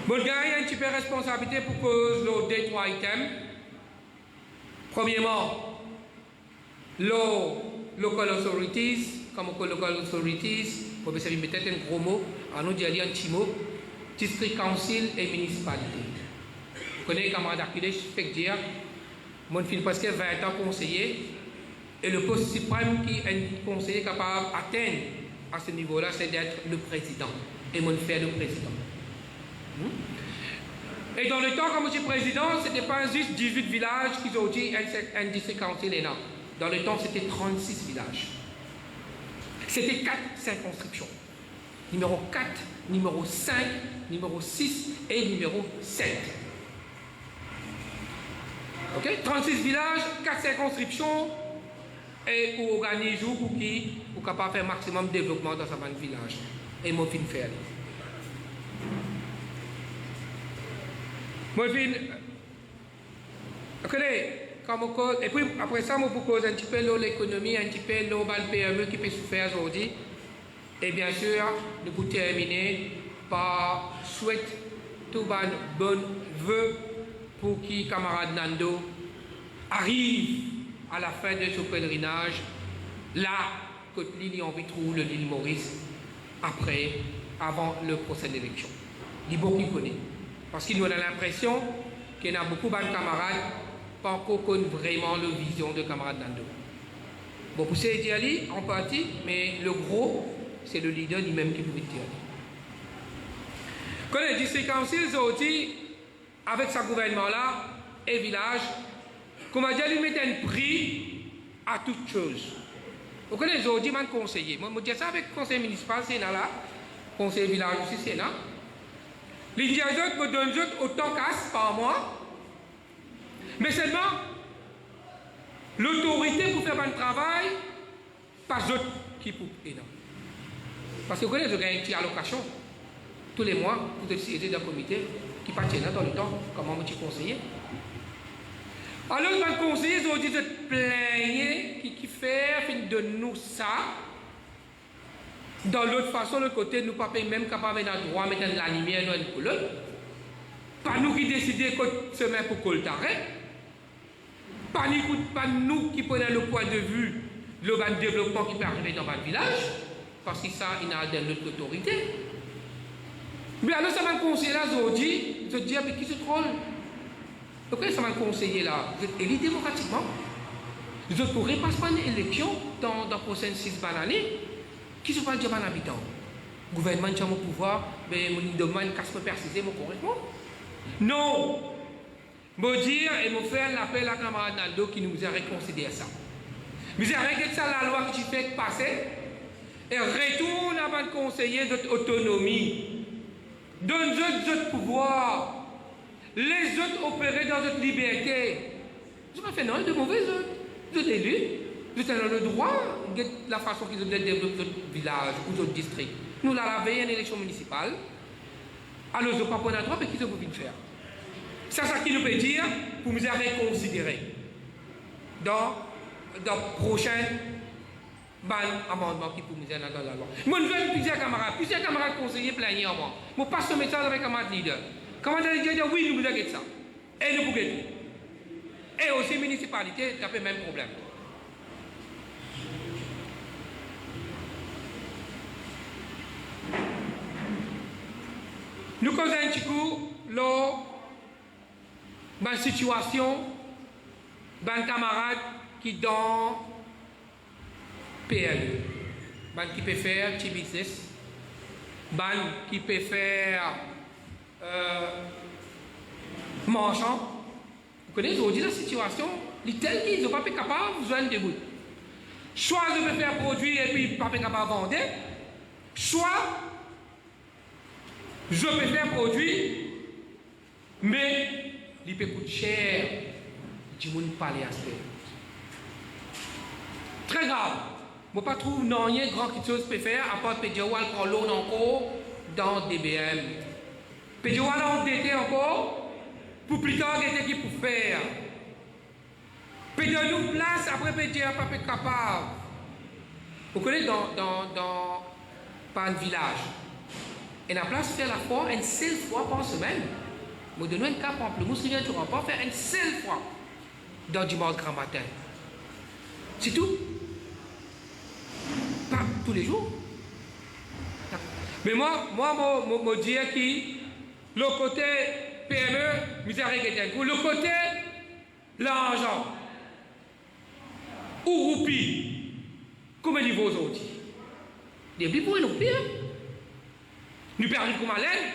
Bon, il y a un petit peu de responsabilité pour cause de 2-3 items. Premièrement, local authorities, comme local authorities, pour me servir peut-être un gros mot, en nous dit un petit mot, district council et municipalité. Vous connaissez camarade Aquiles, je fais dire, moi je suis presque 20 ans conseiller, et le poste suprême qui est un conseiller capable d'atteindre à ce niveau-là, c'est d'être le président. Et moi je fais le président. Et dans le temps, comme je suis président, ce n'était pas juste 18 villages qui ont dit un district council et là. Dans le temps, c'était 36 villages. C'était 4 circonscriptions. Numéro 4, numéro 5, numéro 6 et numéro 7. Ok? 36 villages, 4 circonscriptions et pour organiser pour qui, pour capable faire maximum de développement dans ce village. Et moi, je vais faire. Moi, et puis après ça, je vous cause un petit peu l'économie, un petit peu le PME qui peut souffrir aujourd'hui. Et bien sûr, nous vous terminer par souhaiter tout bon vœu pour qui camarade Nando arrive à la fin de ce pèlerinage, là, côté l'île Vitrou, le l'île Maurice, avant le procès d'élection. Il beaucoup qui connaît. Parce qu'il nous a l'impression qu'il y a beaucoup de camarades pas encore connaissent vraiment la vision de camarade Nando. Bon, pour c'est d'y aller en partie, mais le gros, c'est le leader lui-même qui peut y aller. Quand le district council dit, avec sa gouvernement-là, et village, comment dire, lui mettre un prix à toute chose. Vous connaissez les autres, man conseiller. Moi, je dis ça avec le conseil municipal, c'est là, conseil village aussi, c'est là. Les autres me donnent autant casse par mois. Mais seulement, l'autorité pour faire un travail, pas d'autres qui pour aider. Parce que vous connaissez, vous avez une petite allocation tous les mois pour décider d'un comité qui partit là dans le temps, comme un petit conseiller. Alors, le conseiller, ils ont dit de plaigner, qui fait de nous ça. Dans l'autre façon, de l'autre côté, nous ne sommes pas même capables de droit mettre de la lumière dans une couleur. Pas nous qui décidons que semaine pour qu'on l'arrête. Pas nous qui prenons le point de vue le développement qui peut arriver dans votre village, parce que ça, il y a de notre autorité. Mais alors, ça va conseiller là, je dis, mais qui se troll? Pourquoi ça va conseiller là? Vous êtes élu démocratiquement. Nous autres pourrions passer par une élection dans les prochaines 6 années. Qui ne sont pas déjà un habitant? Le gouvernement a mon pouvoir, mais mon demande qu'à se préciser correctement. Non! Je dire et je faire l'appel à camarade Naldo qui nous a réconcilié ça. Mais arrêtez ça la loi qui fait passer et retourne à votre conseiller notre autonomie. Donne notre pouvoir. Les autres opérer dans notre liberté. Je ne fais pas de mauvais autres. Vous êtes élus. Vous avez le droit de la façon qu'ils ont développé notre village ou notre district. Nous l'avons veillé à l'élection municipale. Alors, je ne sais pas pour notre droit, mais qu'est-ce que vous pouvez faire? C'est ça qui nous peut dire pour nous réconsidérer dans le prochain amendement qui pour nous dans la loi. Moi, je veux plusieurs camarades conseillers plaignent en moi. Je passe ce message avec camarade leader. Camarade leader dit oui, nous vous avons ça. Et nous pouvons tout. Et aussi, municipalité, ça fait le même problème. Nous causons un petit coup, dans la situation, dans camarade qui dans PL, qui peut faire petit business, qui peut faire marchand. Vous connaissez aujourd'hui la situation, les tels qu'ils ne sont pas capables de joindre des bouts. Soit je peux faire produire et puis pas capable de vendre, soit je peux faire produire, mais il peut coûter cher. Du monde parler à ça. Très grave. Je ne pas trouver rien grand chose peut faire à part Pédiawal prendre l'eau encore dans DBM. Pédiawal a endetté encore pour plus tard qu'est-ce qu'il peut faire. Pédiawal nous place après Pédiawal pas capable. Vous connaissez par un village. Et la place fait la fois une seule fois par semaine. Je donne un cas pour le mousseline, tu ne vas pas faire une seule fois dans dimanche grand matin. C'est tout. Pas tous les jours. Mais moi, je dis que le côté PME, misère et le côté l'argent, ou roupie, comme il vaut aujourd'hui. Depuis pour nous pire. Nous perdons comme à l'aide,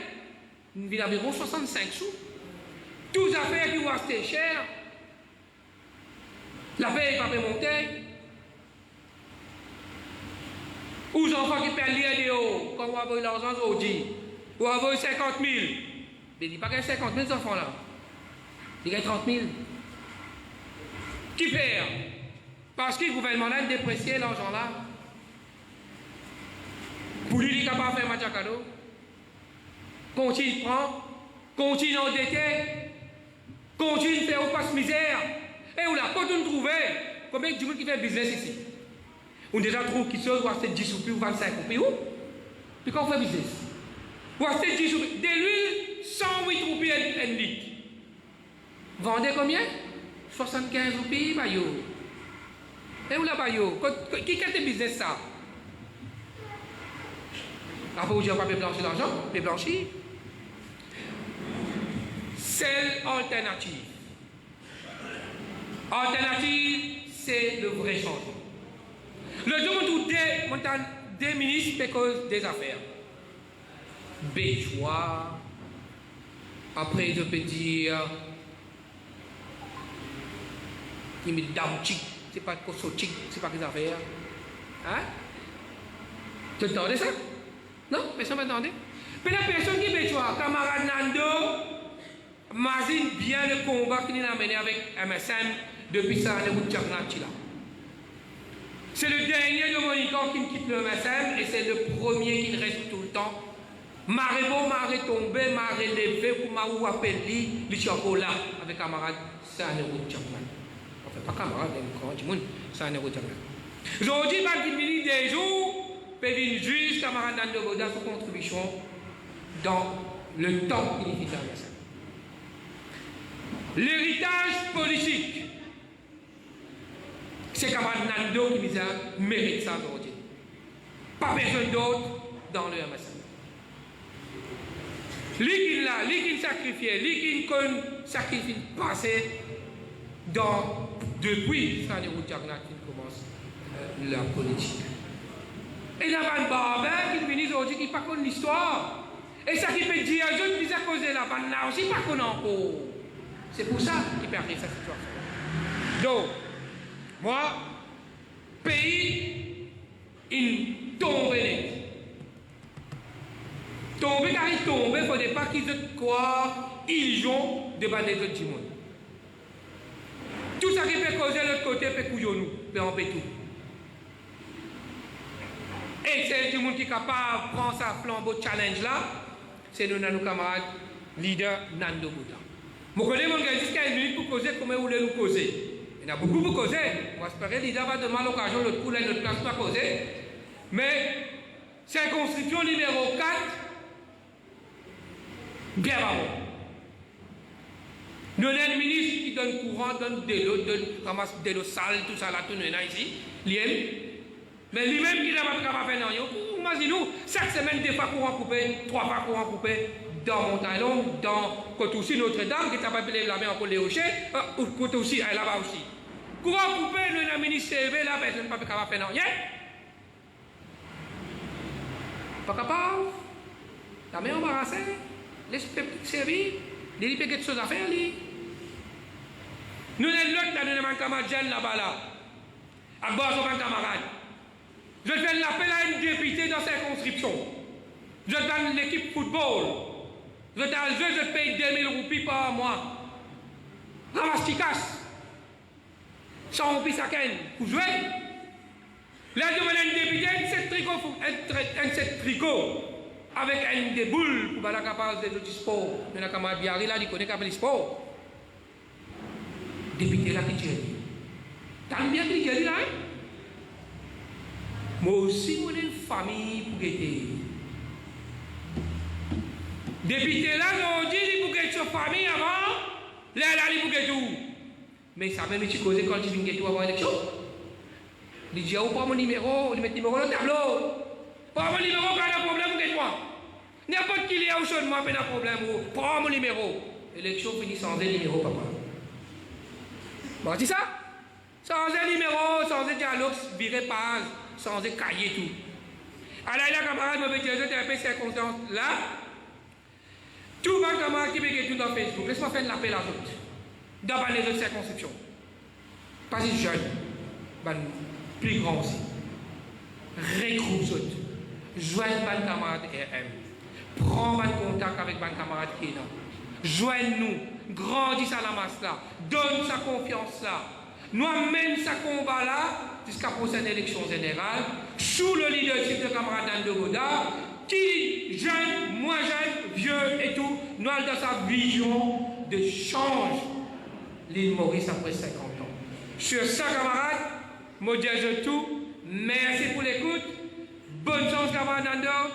nous vivons environ 65 sous. Tous les affaires qui vont rester chères, la paye va pas monter. Ou les enfants qui perdent l'IADO, quand on va avoir l'argent aujourd'hui, ou avoir 50 000. Mais il n'y a pas 50 000 enfants là. Il y a 30 000. Qui perd? Parce que le gouvernement a déprécié l'argent là. Pour lui, il est capable de faire match à cadeau. Continue de prendre, continue d'endetter, continue de faire au passe misère. Et on a quand on trouve combien de gens qui font business ici? On déjà trouve qui sont 10 ou 25 ou puis quand on fait business, ou 10 ou de l'huile 108 roupies un litre. Vendez combien? 75 roupies, bayo. Et où la bayo? Qui a des business ça? Après, vous dites pas blanchir l'argent, mais blanchir. C'est l'alternative. Alternative, c'est le vrai changement. Le jour où on a des ministres à cause des affaires. Béchois. Après, je peux dire. Il me damchik. C'est pas kosochik, c'est pas des affaires. Hein? Tu entendais ça? Non, personne ne m'attendait. Mais la personne qui béchois, camarade Nando, imagine bien le combat qu'il a mené avec MSM depuis ça, le bout de Tchernachila. C'est le dernier de Monicor qui me quitte le MSM et c'est le premier qui reste tout le temps. Maré bon, maré tombé, maré levé, pour ma ou appelé, le chocolat avec camarade, c'est un héros de Tchernachila. Enfin, pas camarade, c'est un héros de Tchernachila. Aujourd'hui, il y a des jours. Peut venir juge camarade Nando Boda sa contribution dans le temps qu'il est dans la scène. L'héritage politique, c'est camarade Nando qui mérite ça aujourd'hui. Pas personne d'autre dans le MSM. Lui qui sacrifiait, lui qui sacrifie passé dans depuis ça, les routes qui commence la politique. Et il y a un barbare qui vient aujourd'hui qui ne pas connaît l'histoire. Et ça qui peut dire, je ne à causer la bande là aussi, pas qu'on encore. C'est pour ça qu'il peut arriver cette situation. Donc, moi, pays, il tombe. Tomber car il tombe, il ne faudrait pas qu'ils aient quoi, ils ont débattre des autres du monde. Tout ça qui peut causer de l'autre côté peut couiller nous, peut en tout. Et c'est le monde qui est capable de prendre sa flambeau challenge là, c'est nos camarades leader Nando Boda. Je connais mon gars jusqu'à 1 minute pour causer comme vous voulez nous causer. Il y en a beaucoup pour causer. On va espérer que le leader va demander l'occasion, l'autre coup, notre place pas causer. Mais circonscription numéro 4, bien avant. Nous avons un ministre qui donne courant, donne de l'eau, ramasse de l'eau sale, tout ça là, tout nous ici. Mais lui-même qui n'a pas capable de faire rien. Imaginez-nous, chaque semaine, 2 fois courant coupé, 3 fois courant coupé, dans Montagne-Longue, dans côté aussi Notre-Dame, qui n'a pas pu la main encore les rochers, côté aussi, là-bas aussi. Courant coupé, nous avons un ministre CV, là, personne n'a pas capable de faire rien. Pas capable. La main embarrassée, laisse le petit servir, il y a quelque chose à faire, lui. Nous avons l'autre, là, nous avons un camarade jeune là-bas, là. À bord de un camarade. Je fais l'appel à une députée dans circonscription. Je donne l'équipe football. Je donne le jeu, je paye 2000 roupies par mois. Ramasse qui casse. 100 roupies chacun. Vous jouez. Là, je demande à une députée, un set tricot. Avec un des boules pour la capacité des autres sports. Mais la camarade Biarri, là, il connaît qu'à les sports. Député là qui dit. T'as bien qui dit là? Moi aussi, j'ai une famille pour guetter. Député là, on dit pour guetter sa famille avant, là, il pour guetter tout. Mais ça même, tu causes quand tu viens guetter avant l'élection. Il dit, oh, pas mon numéro, il met le numéro dans le tableau. Pas mon numéro, quand il y a un problème, guette moi. N'importe qui est au chaud de moi, il y a un problème, pas mon numéro. L'élection finit sans un numéro, papa. Bon, c'est ça? Sans un numéro, sans un dialogue, virer page. Sans un cahier tout. Alors là, camarade, je vais dire, je un peu circonstance là. Tout le camarade qui veut tout dans Facebook, laisse-moi faire l'appel à d'autres. Dans les autres circonscriptions. Pas si jeune, plus grand aussi. Regroupe d'autres. Joigne le camarade RM. Prends le contact avec le camarade qui est là. Joigne-nous. Grandis à la masse là. Donne sa confiance là. Nous amène sa combat là. Jusqu'à la prochaine élection générale, sous le leadership de camarade Nando Boda, qui, jeune, moins jeune, vieux et tout, nous avons dans sa vision de change l'île Maurice après 50 ans. Sur ça, camarade, je dis tout, merci pour l'écoute, bonne chance camarade Nando,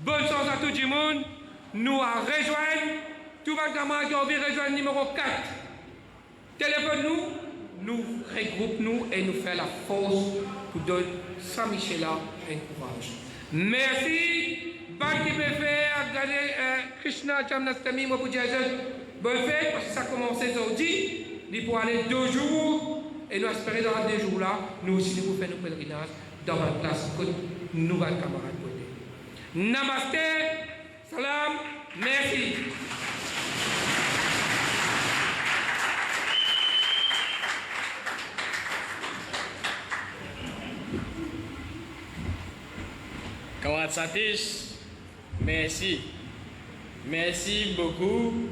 bonne chance à tout le monde, nous à rejoindre, tout le camarade qui a envie de rejoindre le numéro 4. Téléphone-nous. Nous regroupons et nous faisons la force pour donner Saint-Michel un courage. Merci. Ban qui peut faire, regardez Krishna Jamnastami, moi pour dire bonne fête, parce que ça a commencé aujourd'hui. Il faut aller 2 jours et nous espérons dans 2 jours là, nous aussi nous faire nos pèlerinages dans la place que nous allons camarades. Namaste, salam, merci. Camarade Satish, merci. Merci beaucoup.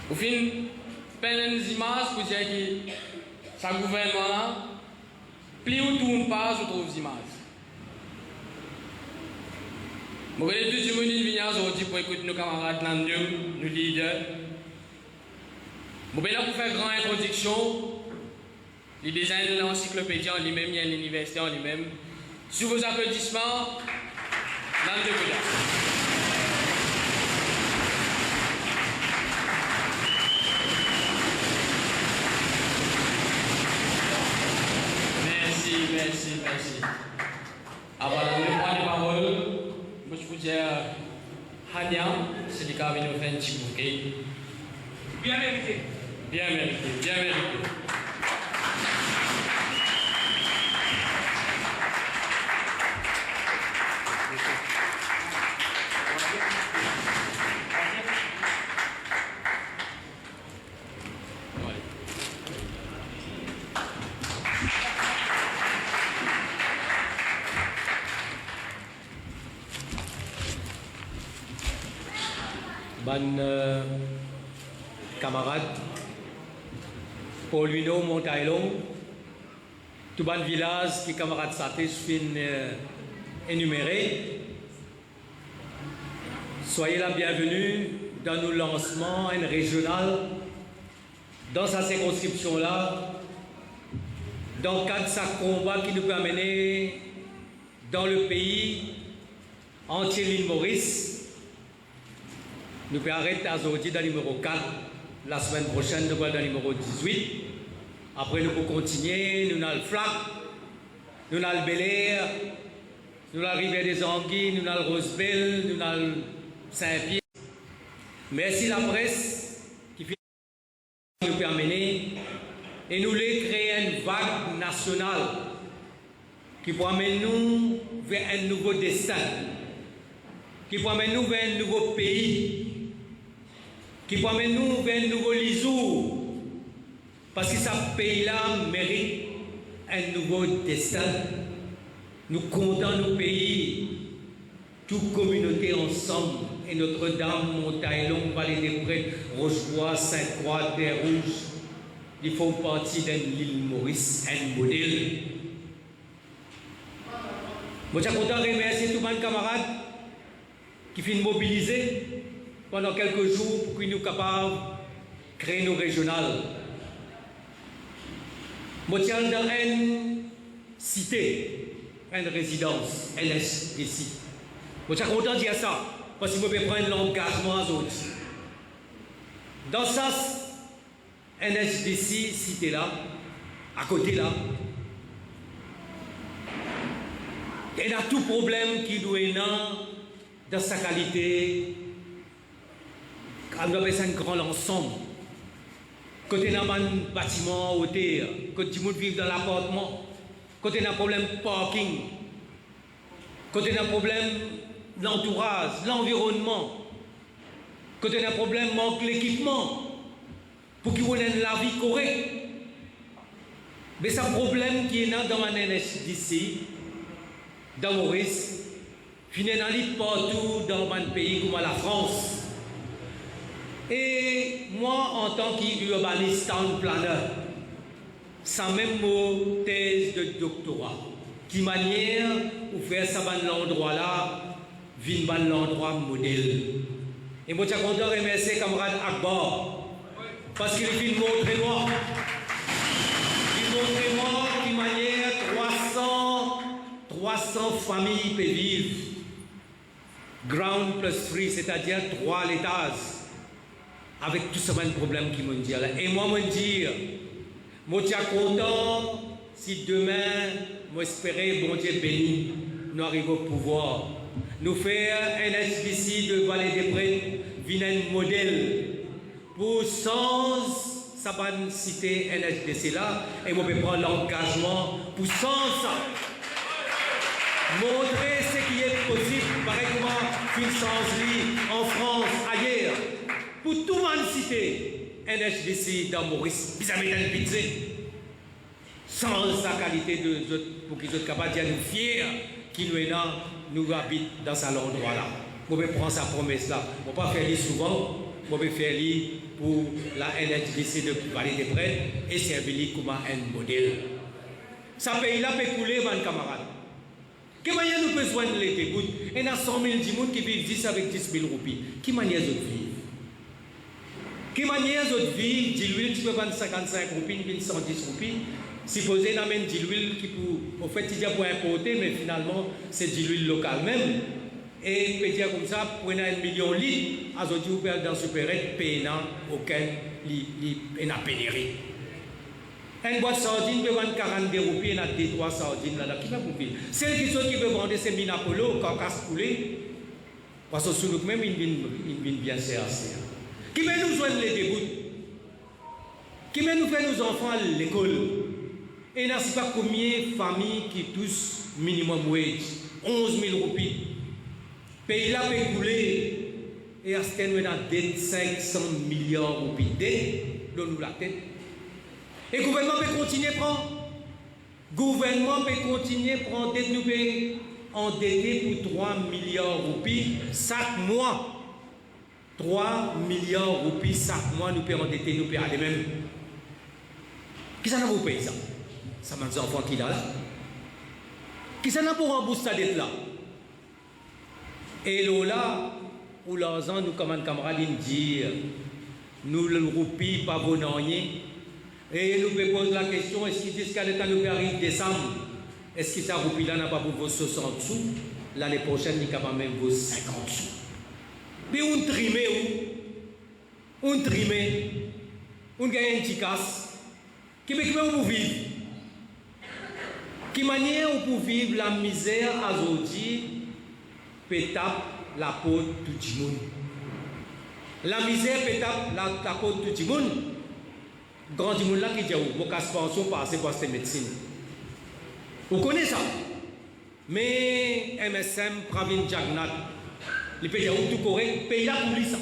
Au fin, peine des images pour dire que ce gouvernement-là, plus où tourne pas, je trouve des images. Je connais tout le monde qui vient aujourd'hui pour écouter nos camarades Nando, nos leaders. Je vais là pour faire une grande introduction. Les designs de l'encyclopédie en lui-même, il y a l'université en lui-même. Sous vos applaudissements, Nando Boda. Merci. Avant de prendre la parole, je vous dis Hania, c'est le cas de nous faire un petit bouquet. Bien invité. Bien mérité, bien mérité. Camarades, Paulino, Montaillon, tout le village qui camarades Saté fin énuméré. Soyez la bienvenue dans nos lancements régional dans sa circonscription-là, dans le cadre de sa combat qui nous peut amener dans le pays entier l'île Maurice. Nous pouvons arrêter aujourd'hui dans le numéro 4. La semaine prochaine, nous allons dans le numéro 18. Après, nous pouvons continuer. Nous avons le Flac, nous avons le Bel Air, nous avons la Rivière des Anguilles, nous avons le Rosebel, nous avons le Saint-Pierre. Merci la presse qui nous peut amener et nous voulons créer une vague nationale qui peut amener nous vers un nouveau destin, qui peut amener nous vers un nouveau pays, qui peut amener nous vers un nouveau lisou, parce que ce pays-là mérite un nouveau destin. Nous comptons nos pays, toute communauté ensemble, et Notre-Dame, Montaillon, Vallée des Prêtres, Rochebois, Sainte-Croix, Terre-Rouge, ils font partie de l'île Maurice, un modèle. Je suis content de remercier tous mes camarades qui viennent mobiliser pendant quelques jours pour qu'ils nous capables de créer nos régionales. Je suis dans une cité, une résidence, NSDC. Je suis content de dire ça, parce que je vais prendre l'engagement aux autres. Dans ça, NSDC, cité là, à côté là, il y a tout problème qui doit être dans sa qualité. On doit faire un grand ensemble. Côté dans un bâtiment hôtel, côté du monde vivre dans l'appartement, côté d'un problème parking, côté d'un problème l'entourage, l'environnement, côté d'un problème manque l'équipement pour qu'ils aient la vie correcte. Mais c'est un problème qui est dans un NSDC, dans Maurice, finalement partout dans un pays comme la France. Et moi, en tant qu'urbaniste town planner, sans même mot thèse de doctorat, qui manière où faire ça dans l'endroit-là, vient dans l'endroit modèle. Et moi, je suis content de remercier camarade Akbar, parce qu'il vient montrer moi. Il montre moi qui manière 300 familles peuvent vivre. Ground plus 3, c'est-à-dire 3 à l'étage. Avec tout ce problème qui me dit là. Et moi, me dire, moi, je suis content si demain, moi, espérer, bon Dieu béni, nous arrivons au pouvoir. Nous faire un SBC de Vallée des Prêtres, vient un modèle pour sans sa bonne cité NSDC là, et moi, je vais prendre l'engagement pour sans ça. Montrer ce qui est possible, par exemple, une chancerie en France, ailleurs. Pour tout le monde citer NSDC dans Maurice, ils avaient un budget sans sa qualité de pour qu'ils soient capables de nous fiers qui nous habitent dans cet endroit-là. Je vais prendre sa promesse-là. Je ne vais pas faire lire souvent, je vais faire lire pour la NSDC de Vallée des Prêtres et servir comme un modèle. Ce pays-là peut couler, mes camarades. Quelle manière nous pouvons soigner les dégoûts? Il y a 100 000 qui vivent 10 avec 10 000 roupies. Quelle manière nous vivons? Quelle manière nous vivons? De l'huile, tu peux vendre 55 roupies, 110 roupies. Supposé d'amener de l'huile qui pour, au fait, il y a pour importer, mais finalement, c'est de l'huile locale même. Et peut dire comme ça, pour 1 million de litres, à aujourd'hui, vous pouvez dans le supermarché, payer aucun pénurie. Une boîte de sardines peut vendre 42 roupies, il y a 2-3 sardines là, qui va vous payer. Celles qui peuvent vendre, c'est Minapolo, Caucase poulet, parce que sous nous-mêmes, ils viennent bien serrer. Qui va nous joindre les dégoûts? qui met nous faire nos enfants à l'école. Et n'a pas combien de familles qui touchent minimum wage, 11 000 roupies. Pays là peut couler et à ce temps nous avons dette 500 milliards de roupies. Dette, nous la tête. Et le gouvernement peut continuer à prendre. Le gouvernement peut continuer à prendre dette, nous peut endetter pour 3 milliards de roupies chaque mois. 3 milliards de roupies chaque mois, nous peut endetter, nous peut aller même. Qui ça n'a pas payé ça? Ça m'a dit enfants qui là. Qui ça n'a pas rembourser sa dette là? Et là, où l'argent nous comme un camarade dire, nous le roupies pas bon et nous peut poser la question, est-ce qu'il dit qu'à l'état nous arrive décembre, est-ce que ça roupie là n'a pas pour vos 60 sous, l'année prochaine il capable même vos 50 sous. Mais on trime on gagne un petit casse, qui peut vous vivre, qui manière pour vivre la misère aujourd'hui, peut taper la peau de tout le monde. La misère peut taper la peau de tout le monde. Grand du monde là qui dit vos casse pension passer par cette médecine. Vous connaissez ça? Mais MSM Pravin Jagnat, les pays tout correct, pays là pour ça.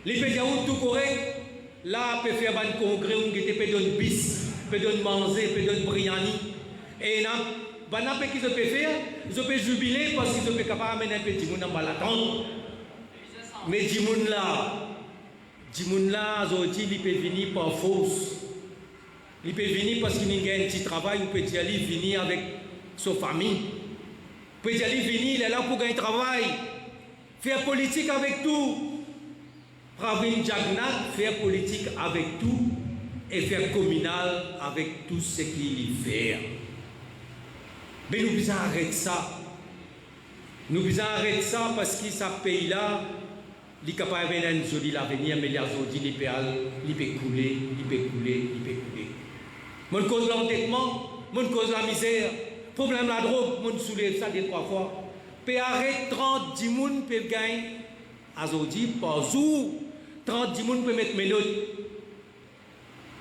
Les pays tout correct, là peut faire un congrès où il peut donner bis, peut donner manger, peut donner briani. Et là, ce qu'ils peuvent faire, ils peuvent jubiler parce qu'ils peuvent capable d'amener un petit monde dans l'attente. Mais du monde là, aujourd'hui, il peut venir par force. Il peut venir parce qu'il a un petit travail, ou peut y aller venir avec sa famille. Il peut y aller venir, il est là pour gagner un travail. Faire politique avec tout. Pravin Jagnat, faire politique avec tout et faire communal avec tout ce qu'il fait. Mais nous devons arrêter ça. Nous devons arrêter ça parce que ce pays-là, il est capable de un joli l'avenir, mais les aujourd'hui, il peut couler. Mon cause l'endettement, mon cause la misère, problème la drogue, mon soulève ça 2-3 fois. Peut arrêter 30 10 personnes peuvent gagner aujourd'hui par jour. 30 10 personnes peuvent mettre mes notes.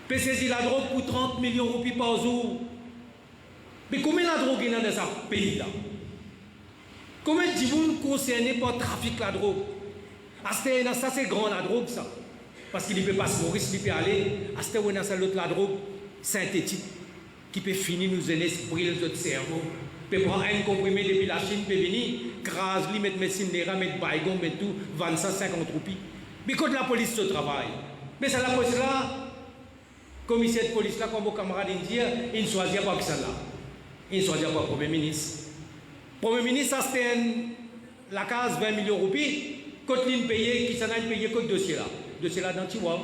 Peut saisir la drogue pour 30 millions de roupies par jour. Mais combien la drogue est dans ce pays-là? Combien de gens concernés par le trafic de la drogue? Ça c'est grand la drogue ça. Parce qu'il ne peut pas se mourir, il peut aller. C'est l'autre la drogue synthétique qui peut finir nous brûler notre cerveau. Peut prendre un comprimé depuis la Chine, peut venir, crase, mettre médecine, mettre baïgon, mettre tout, 25-50 roupies. Mais quand la police se travaille, mais c'est la police là, commissaire de police là, comme vos camarades indiens, ils ne choisissent pas que ça là. Ils ne choisissent pas le Premier ministre. Le Premier ministre, ça c'était la case 20 millions de roupies. Quand il paye, qui s'en a payé que dossier là. Dossier là dans Tiroir.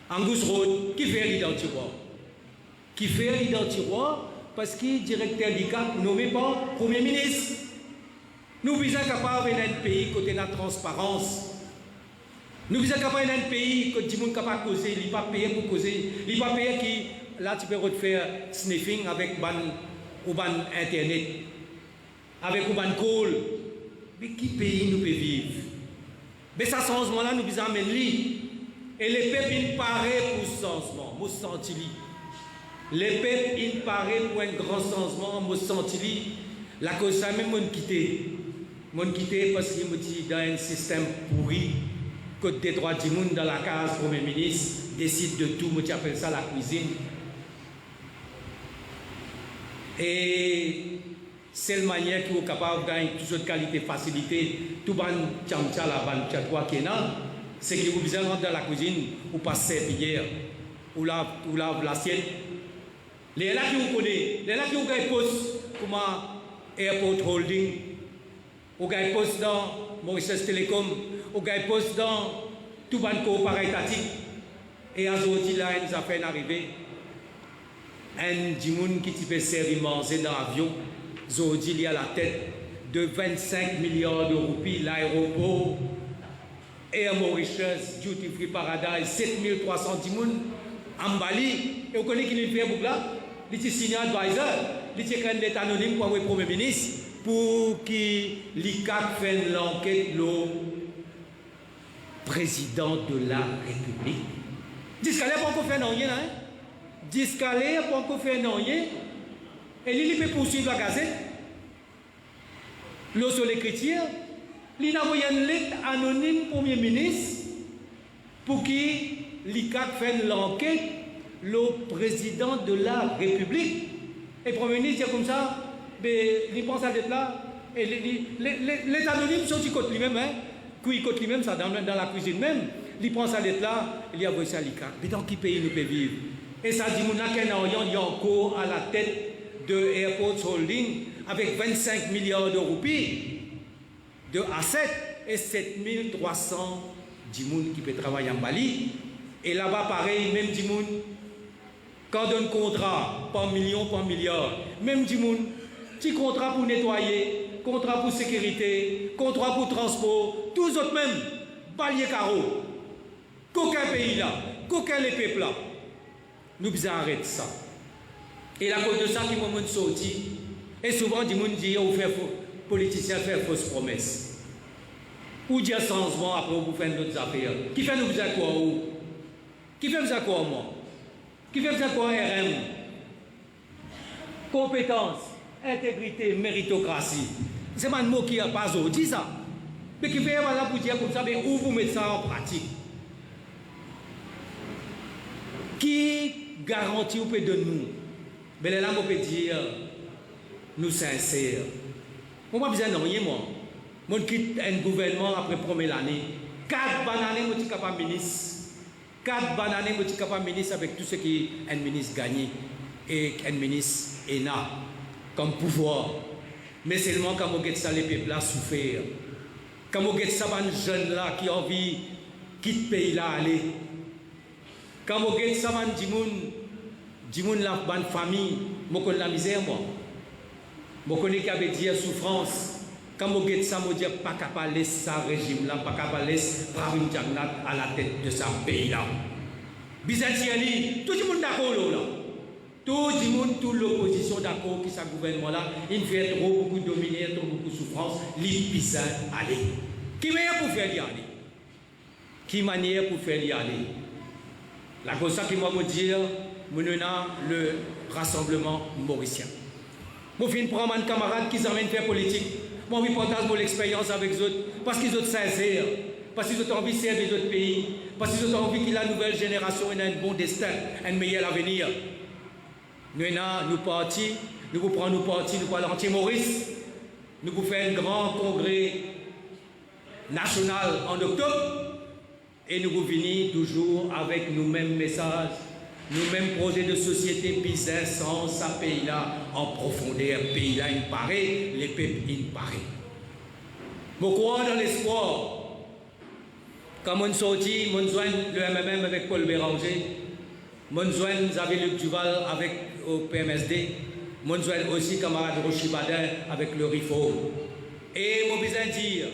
Angus Road, qui fait l'identiroir? Qui fait l'identiroir parce qu'il est directeur d'ICAP nommé par le Premier ministre. Nous sommes capables d'un pays côté de la transparence. Nous sommes capables d'un pays que tout le monde est capable de causer, il n'est pas payé pour causer, il n'est pas payé qui, là tu peux refaire sniffing avec Internet, avec call. Mais qui pays nous peut vivre? Mais ça changement-là, nous devons amener. Et les peuples, ils paraissent pour ce changement. Moi, senti. Les peuples, ils paraissent pour un grand changement. Moi, senti. La cause, ça même, moi, quitté. Moi, quitté parce qu'il me dit dans un système pourri, côté des droits du monde dans la case, Premier ministre décide de tout. Moi, tu appelles ça la cuisine. Et c'est la manière qui est capable de gagner toute cette qualité, facilité, tout le monde tchamcha la bande tchatwa kena, c'est que vous besoin de rentrer dans la cuisine, ou passer servir, ou lave l'assiette. Les là qui vous connaissent, les là qui vous gagnent poste, comme Airport Holding, ou gagnent poste dans Mauritius Telecom, ou gagnent poste dans tout le monde coopératif. Et aujourd'hui, là, il nous a fait arriver un djimoun qui peut servir manger dans l'avion. Aujourd'hui, il y a la tête de 25 milliards de roupies, l'aéroport, Air Mauritius, Duty Free Paradise, 7300 dimoun, en Bali. Et vous connaissez qui fait pour là? Il est signé advisor, il est un état anonyme pour le Premier ministre, pour qu'il l'ICAC fasse l'enquête, le président de la République. Discalé pas qu'on fait rien, hein? Discalé pas qu'on fait rien. Et il peut poursuivre la gazette. Le sur l'écriture, il a envoyé une lettre anonyme au Premier ministre pour qu'il fasse l'enquête le président de la République. Et le Premier ministre dit comme ça, il pense à l'être là. Et les anonymes sont du côté lui-même, hein? Qui côté lui-même, ça dans la cuisine même. Il prend ça l'être là, il a envoyé ça à l'ICAC. Mais dans quel pays nous pouvons vivre? Et ça dit, il y a encore à la tête de Airports Holding avec 25 milliards de roupies de assets et 7300 dimoun qui peut travailler en Bali. Et là-bas, pareil, même dimoun, quand on donne contrat, par million, par milliard, même dimoun, petit contrat pour nettoyer, contrat pour sécurité, contrat pour transport, tous autres même, balier carreau. Qu'aucun pays là, qu'aucun les peuples là. Nous devons arrêter ça. Et la cause de ça, qui m'a sorti, et souvent, les gens disent, les politiciens font fausses promesses. Ou dire changement après vous faire d'autres affaires. Qui fait nous besoin quoi ou? Qui fait besoin quoi moi? Qui fait besoin quoi RM? Compétence, intégrité, méritocratie. C'est un mot qui n'a pas dit ça. Mais qui fait voilà pour dire comme ça, mais où vous mettez ça en pratique? Qui garantit ou peut de nous? Mais là, on peut dire, nous sincères. On n'a pas besoin de rien, moi. Moi, je quitte un gouvernement après la première année. 4 bananes, je suis capable de ministre. 4 bananes, je suis capable de ministre avec tout ce qui est un ministre gagné et un ministre ENA comme pouvoir. Mais seulement quand on regarde ça, les peuples là souffrir. Quand on regarde ça, les jeunes là qui ont envie de quitter le pays là aller. Quand on regarde ça, les gens, la bonne famille, je connais la misère, moi. Je connais qu'il y avait dit souffrance. Quand on regarde ça, je dis pas capable de laisser ce régime-là, pas capable de laisser Pravin Jagnat à la tête de ce pays-là. Bizatiani, tout le monde d'accord là. Tout le monde, toute l'opposition d'accord que ce gouvernement-là, il fait trop beaucoup dominer, trop beaucoup de souffrance, l'impisant aller. Qui manière pour faire y aller? Qui manière pour faire y aller? La cause qui m'a dit, menant le rassemblement mauricien. Je vais prendre un camarade qui s'amène faire politique. Moi, je partage mon expérience avec eux parce qu'ils sont sincères, parce qu'ils ont envie de servir d'autres pays, parce qu'ils ont envie que la nouvelle génération ait un bon destin, un meilleur avenir. Nous partons, nous prenons nos partis, nous parlons anti-Maurice, nous faisons un grand congrès national en octobre et nous venons toujours avec nos mêmes messages, nos mêmes projets de société business sans ce pays-là en profondeur. Pays-là, il paraît, les peuples, il paraît. Je crois dans l'espoir. Quand on sortit, on joint le MMM avec Paul Béranger, on joint Xavier Duval avec au PMSD, on joint aussi camarade Rochi Badin avec le RIFO. Et je besoin dire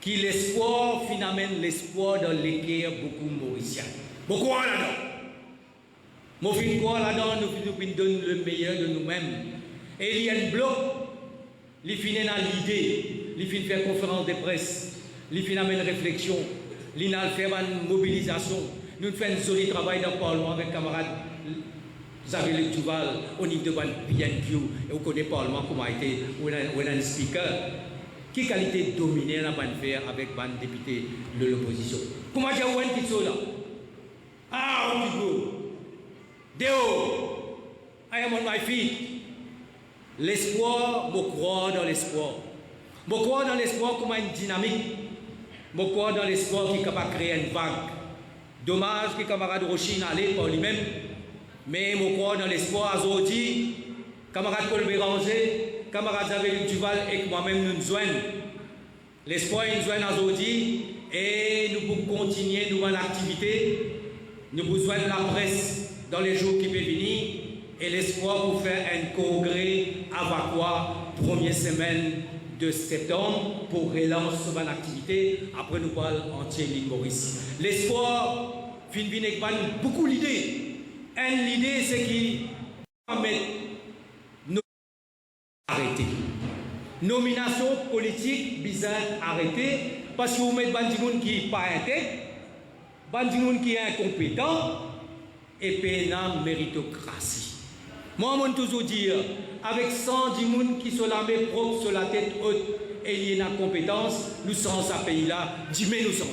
que l'espoir, finalement, l'espoir dans l'équerre beaucoup mauricien. Je crois là-dedans. Mon fin quoi là-dedans, nous donnons le meilleur de nous-mêmes. Et il y a un bloc, il finit dans l'idée, il finit faire conférence de presse, il finit une réflexion, il finit faire une mobilisation. Nous faisons un solide travail dans le Parlement avec camarades Xavier Duval au niveau de PNQ. Et vous connaissez le Parlement comment a été, on a un speaker. Quelle qualité dominée la bonne faire avec les députés de l'opposition? Comment dire où est-ce qu'ils sont là? Ah, on dit go. Deo, I am on my feet. L'espoir, je crois dans l'espoir. Je crois dans l'espoir comme une dynamique. Je crois dans l'espoir qui est capable de créer une vague. Dommage que camarade Rochi n'allait pas lui-même. Mais je crois dans l'espoir à Zodi, camarade Paul Béranger, camarade Xavier Duval et moi-même nous joignent. L'espoir nous joigne à Zodi et nous pouvons continuer nos activités. Nous besoin de la presse dans les jours qui peuvent venir et l'espoir pour faire un congrès à Vakwa, première semaine de septembre pour relancer son activité. Après, nous parlons entier l'île Maurice. L'espoir, fin beaucoup l'idée. L'idée, c'est qu'il va mettre nos arrêtés. Nomination politique bizarre arrêtée parce que vous mettez des gens qui ne sont pas intègres. ban monde qui est incompétent et pénal méritocratie. Moi, je toujours dire, avec 110 personnes qui sont la main propre sur la tête haute et il y a une compétence, nous sommes à ce pays-là, dis-moi nous sommes.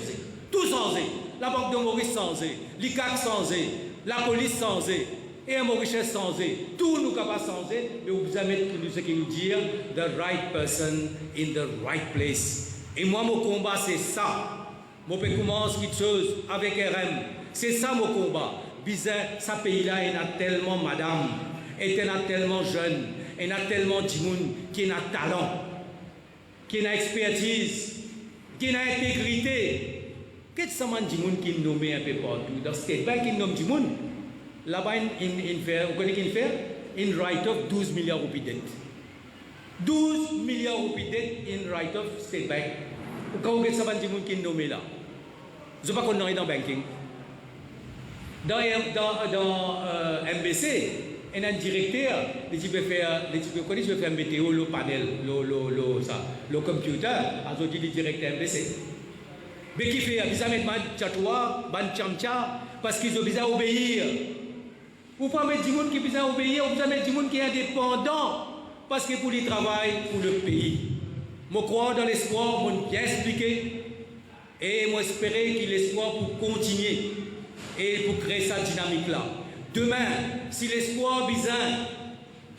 Tout changé. La Banque de Maurice changé, l'ICAC changé, la police changé, et un Mauricien changé. Tout nous capables de changer, mais vous avez ce qui nous dit, the right person in the right place. Et moi, mon combat, c'est ça. Mon pays commence quelque chose avec RM. C'est ça mon combat. Bizarre, ce pays-là, il y a tellement madame, et il y a tellement jeune, il y a tellement de gens qui ont talent, qui ont expertise, qui ont intégrité. Qu'est-ce que ça de gens qui nous nomment un peu partout? Dans ce State Bank, ils nomment du monde. Là-bas, vous connaissez qu'il fait? In write-off 12 milliards de roupies dette. 12 milliards de roupies dette in write-off State Bank. Quand vous regardez ça de gens qui nous nomment là, je ne sais pas qu'on est dans le banking. Dans MBC, il y a un directeur qui veut faire un météo, le panel, le computer, aujourd'hui le directeur MBC. Mais qui fait? Ils ont mis un tchatouа, un tchamcha, parce qu'ils ont besoin d'obéir. Vous pouvez mettre des gens qui ont besoin d'obéir, vous pouvez mettre des gens qui sont indépendants, parce que pour les travail, pour le pays. Je crois dans l'espoir, je bien expliqué, et je espère qu'il y ait l'espoir pour continuer et pour créer cette dynamique-là. Demain, si l'espoir besoin,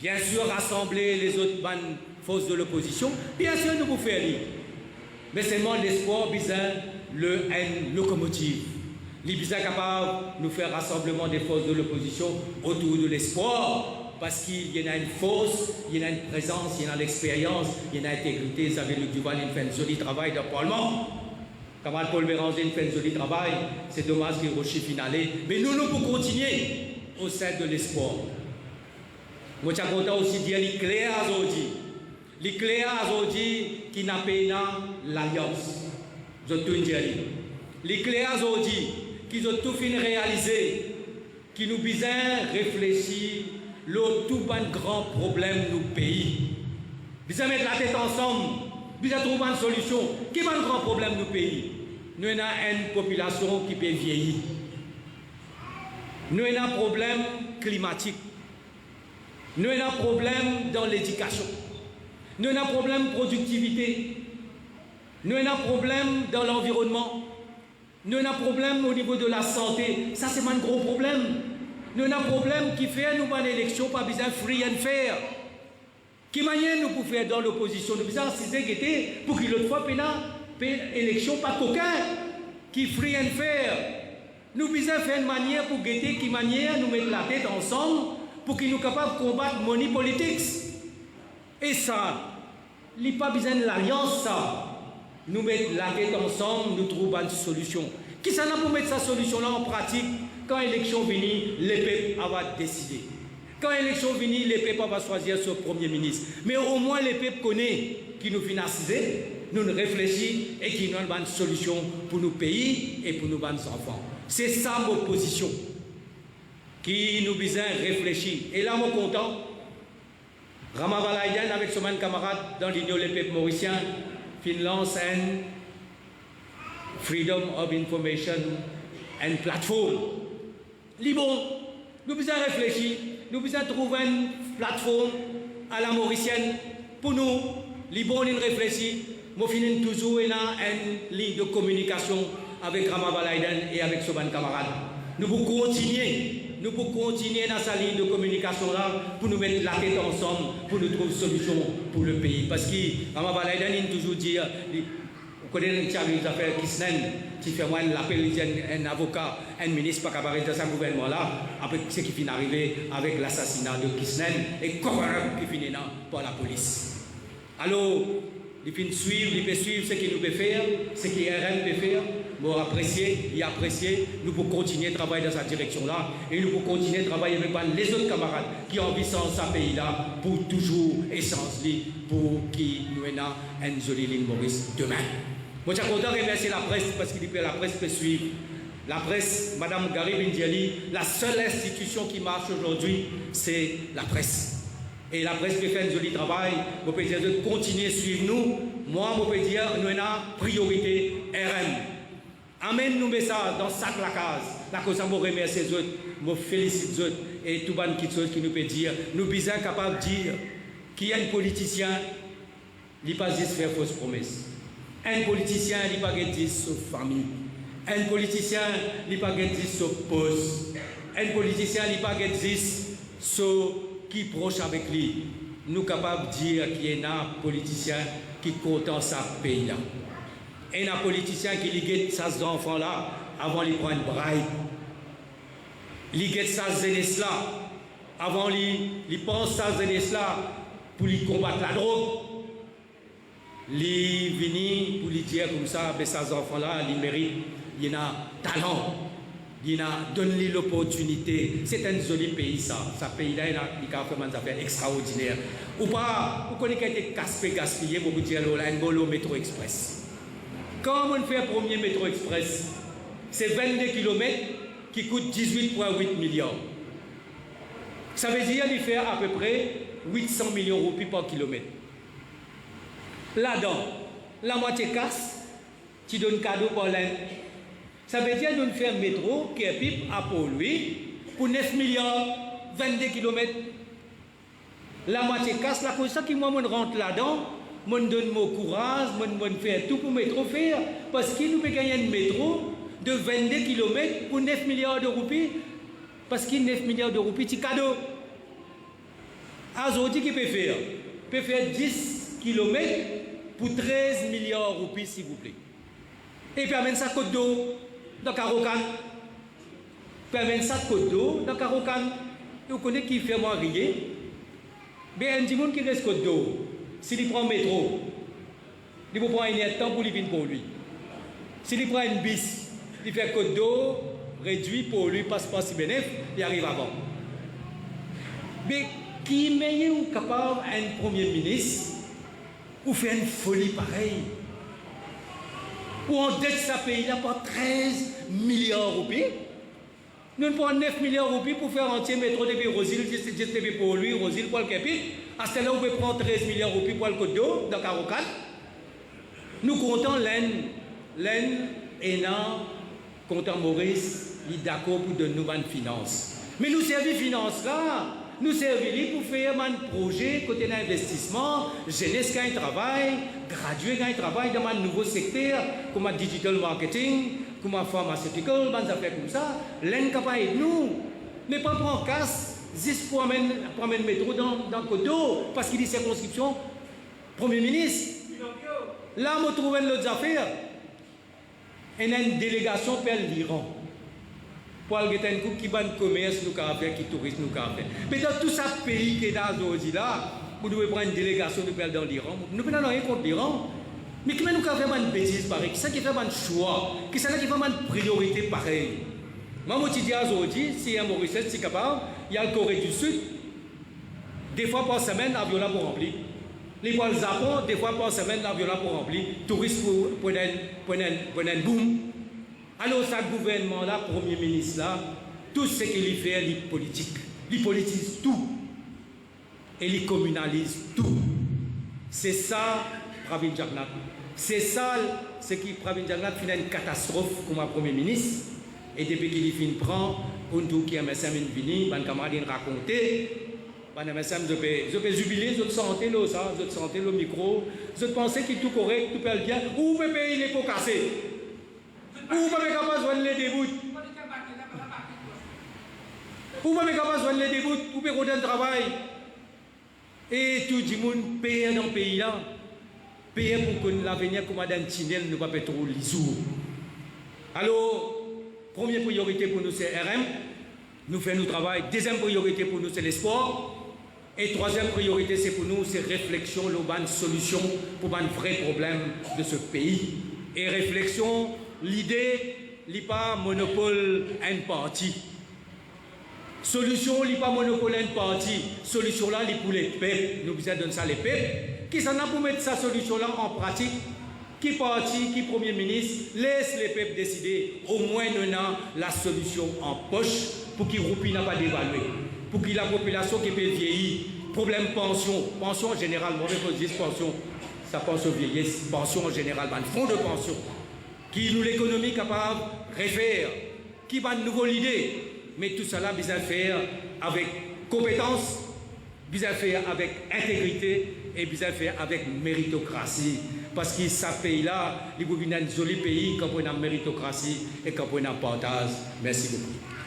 bien sûr, rassembler les autres bonnes forces de l'opposition, bien sûr, nous pouvons faire lire. Mais seulement l'espoir besoin le N locomotive. Les besoin capable de nous faire rassemblement des forces de l'opposition autour de l'espoir, parce qu'il y en a une force, il y en a une présence, il y en a l'expérience, il y en a l'intégrité. Vous savez, Luc Duval, il fait un joli travail dans le Parlement. Camarade Paul Béranger, il fait un joli travail. C'est dommage qu'il rocher finalé. Mais nous pouvons continuer au sein de l'espoir. Moi, je suis content aussi de dire les clés à aujourd'hui. Les clés à aujourd'hui qui n'a pas l'alliance. Je tout dire. Les clés à aujourd'hui qui ont tout fini réalisé, qui nous besoin réfléchir, tout un grand problème nous pays. Besoin mettre la tête ensemble, besoin trouver une solution. Qui est un grand problème nous pays? Nous avons une population qui peut vieillir. Nous avons un problème climatique. Nous avons un problème dans l'éducation. Nous avons un problème de productivité. Nous avons un problème dans l'environnement. Nous avons un problème au niveau de la santé. Ça, c'est un gros problème. Nous avons un problème qui fait nous une élection, pas besoin de free and fair. Qui manière nous pouvons faire dans l'opposition? Nous besoin de pour qu'il l'autre fois, élection pas coquin, qui free and fair. Nous besoin faire une manière pour guetter, qui manière nous mettre la tête ensemble pour qu'ils nous capables de combattre money politics. Et ça, il n'y a pas besoin de l'alliance, ça. Nous mettre la tête ensemble, nous trouvons une solution. Qui ça n'a pour mettre cette solution-là en pratique? Quand l'élection finit, les peuples vont décider. Quand l'élection finit, les peuples vont choisir son premier ministre. Mais au moins, les peuples connaissent qui nous financent, nous réfléchissons et qui nous donnent une solution pour nos pays et pour nos enfants. C'est ça mon position qui nous besoin réfléchir. Et là, je suis content. Rama Balaïdan, avec son camarade dans l'Union des peuples mauriciens, lance un Freedom of Information and Platform. Bon, nous besoin réfléchir, nous besoin trouver une plateforme à la mauricienne pour nous. Bon, nous réfléchir. Nous finissons toujours une ligne de communication avec Rama Balaïdan et avec son camarade. Nous pouvons continuer dans sa ligne de communication là pour nous mettre la tête ensemble, pour nous trouver une solution pour le pays. Parce que Rama Balaïdan, il toujours dit, vous connaissez les affaires Kisnen, qui fait moi l'appel un avocat, un ministre pas capable dans ce gouvernement là, après ce qui finit d'arriver avec l'assassinat de Kisnen et qui finit par la police. Alors, il peut suivre ce qu'il nous peut faire, ce qu'il RM peut faire. Bon, apprécier, nous pouvons continuer à travailler dans cette direction-là et nous pouvons continuer à travailler avec les autres camarades qui ont envie sans ce pays-là pour toujours essentiel pour qui nous ayons une jolie ligne Maurice demain. Moi, je suis content de remercier la presse parce que la presse peut suivre. La presse, Mme Gary Bindiali, la seule institution qui marche aujourd'hui, c'est la presse. Et la presse peut faire un joli travail. Vous pouvez dire de continuer à suivre nous. Moi, je peux dire nous avons priorité RM. Amen, nous mettons ça dans sac la case. La cause, je remercie les autres, je félicite les autres et tout le monde qui nous peut dire, nous sommes capables de dire qu'il y a un politicien, il n'est pas juste faire fausses promesses. Un politicien, il n'est pas dire sur famille. Un politicien, il n'est pas dire sur poste. Un politicien, il n'est pas dire sur qui est proche avec lui. Nous sommes capables de dire qu'il y a un politicien qui compte dans sa pays. Et un politicien qui ligue ces enfants-là avant de prendre une braille. Ligue ces jeunesse-là avant de penser ces jeunesse-là pour lui combattre la drogue. Lui venir pour lui dire comme ça, mais ces enfants-là, ils méritent, il y a talent, il donne-lui l'opportunité. C'est un joli pays, ça. Ce pays-là, il a fait des affaires extraordinaires. Ou pas, vous connaissez qu'il a été gaspillé pour vous dire, là, un bolo métro express. Quand on fait un premier métro express, c'est 22 km qui coûte 18,8 millions. Ça veut dire qu'il fait à peu près 800 millions de roupies par kilomètre. Là-dedans, la moitié casse, tu donnes cadeau pour l'Inde. Ça veut dire qu'on fait un métro qui est pipe à polluer pour 9 milliards, 22 km. La moitié casse, la cause ça qui moi rentre là-dedans, moi donne mon courage, moi faire tout pour métro faire, parce qu'il nous peut gagner un métro de 22 km pour 9 milliards de roupies, parce qu'il 9 milliards de roupies, c'est cadeau. Aujourd'hui, qui peut faire? Peut faire 10 km pour 13 milliards de roupies, s'il vous plaît. Et puis amène ça côte d'eau dans Carocan. Puis amène ça côte d'eau dans Carocan. Vous connaissez qui fait moi rire? Mais un petit monde qui reste côte d'eau, s'il prend le métro, il prend un temps pour lui venir pour lui. S'il prend une bis, il fait côte d'eau, réduit pour lui, passe pas si bénéfique, il arrive avant. Mais qui est meilleur ou capable un premier ministre ou faire une folie pareille? Ou on dette ce pays-là par 13 milliards de roupies. Nous prenons 9 milliards de roupies pour faire entier métro depuis Rosil, juste depuis pour lui, Rosil pour le Capit. À ce là, on peut prendre 13 milliards de roupies pour le Côte d'eau, dans Carocan. Nous comptons l'Aisne, Hénan, comptons Maurice, il est d'accord pour de nouvelles finances. Mais nous servons finances là. Nous servons pour faire un projet côté d'investissement, jeunesse qui a un travail, gradué qui a un travail dans un nouveau secteur, comme le digital marketing, comme le pharmaceutical, des affaires comme ça. L'un capable de nous, mais pas prendre casse, juste pour amener le métro dans Kodo, parce qu'il y a des circonscriptions, Premier ministre. Là, on trouve l'autre affaire. Il y a une délégation vers l'Iran. Pour aller un coup qui va le commerce, nous faire, qui tourisme, nous faire. Mais dans tout ce pays qui est dans ce là, vous devez prendre une délégation de faire dans l'Iran. Nous ne pouvons rien contre l'Iran. Mais qui nous faire une bêtise pareille? Qui c'est qui fait un choix? Qui c'est qui fait une priorité pareille? Moi, je dis aujourd'hui, si un Maurice est capable, il y a le Corée du Sud, des fois par semaine, l'avion là pour remplir. Les fois le Japon, des fois par semaine, l'avion là pour remplir. Touristes pour un boom. Alors, ce gouvernement-là, Premier ministre-là, tout ce qu'il fait, il est politique. Il politise tout. Et il communalise tout. C'est ça, Pravin Jagnat. C'est ça, ce qui, Pravin Jagnat, fait une catastrophe comme un Premier ministre. Et depuis qu'il finit prend, on dit qu'il y a un message qui vient, un camarade raconter. Je peux jubiler, je sentais le micro, je pensais qu'il est tout correct, tout peut bien. Où le pays n'est pas cassé? Où vous pouvez capable de voir les débouts? Où vous pouvez capable de voir les débouts? Où vous pouvez faire un travail? Et tout le monde paye dans le pays là. Paye pour que l'avenir comme un tunnel ne va pas trop lisou. Alors, première priorité pour nous c'est RM. Nous faisons notre travail. Deuxième priorité pour nous c'est les sports. Et troisième priorité c'est pour nous c'est réflexion, une solution pour un vrai problème de ce pays. Et réflexion, l'idée n'est pas monopole un parti. Solution n'est pas monopole un parti. Solution là, c'est pour les peuples. Nous besoin donner ça les peuples. Qui s'en a pour mettre sa solution là en pratique? Qui parti, qui Premier ministre, laisse les peuples décider. Au moins, nous avons la solution en poche pour qu'ils ne n'a pas dévalué. Pour que la population qui peut vieillir, problème pension en général, moi je dis pension, ça pense aux vieillesses, pension en général, un fonds de pension. qui nous l'économie capable de refaire, qui va de nouvelles idées, mais tout cela besoin de faire avec compétence, besoin de faire avec intégrité et besoin de faire avec méritocratie. Parce que ce pays-là, il est un joli pays quand on a méritocratie et quand on a partage. Merci beaucoup.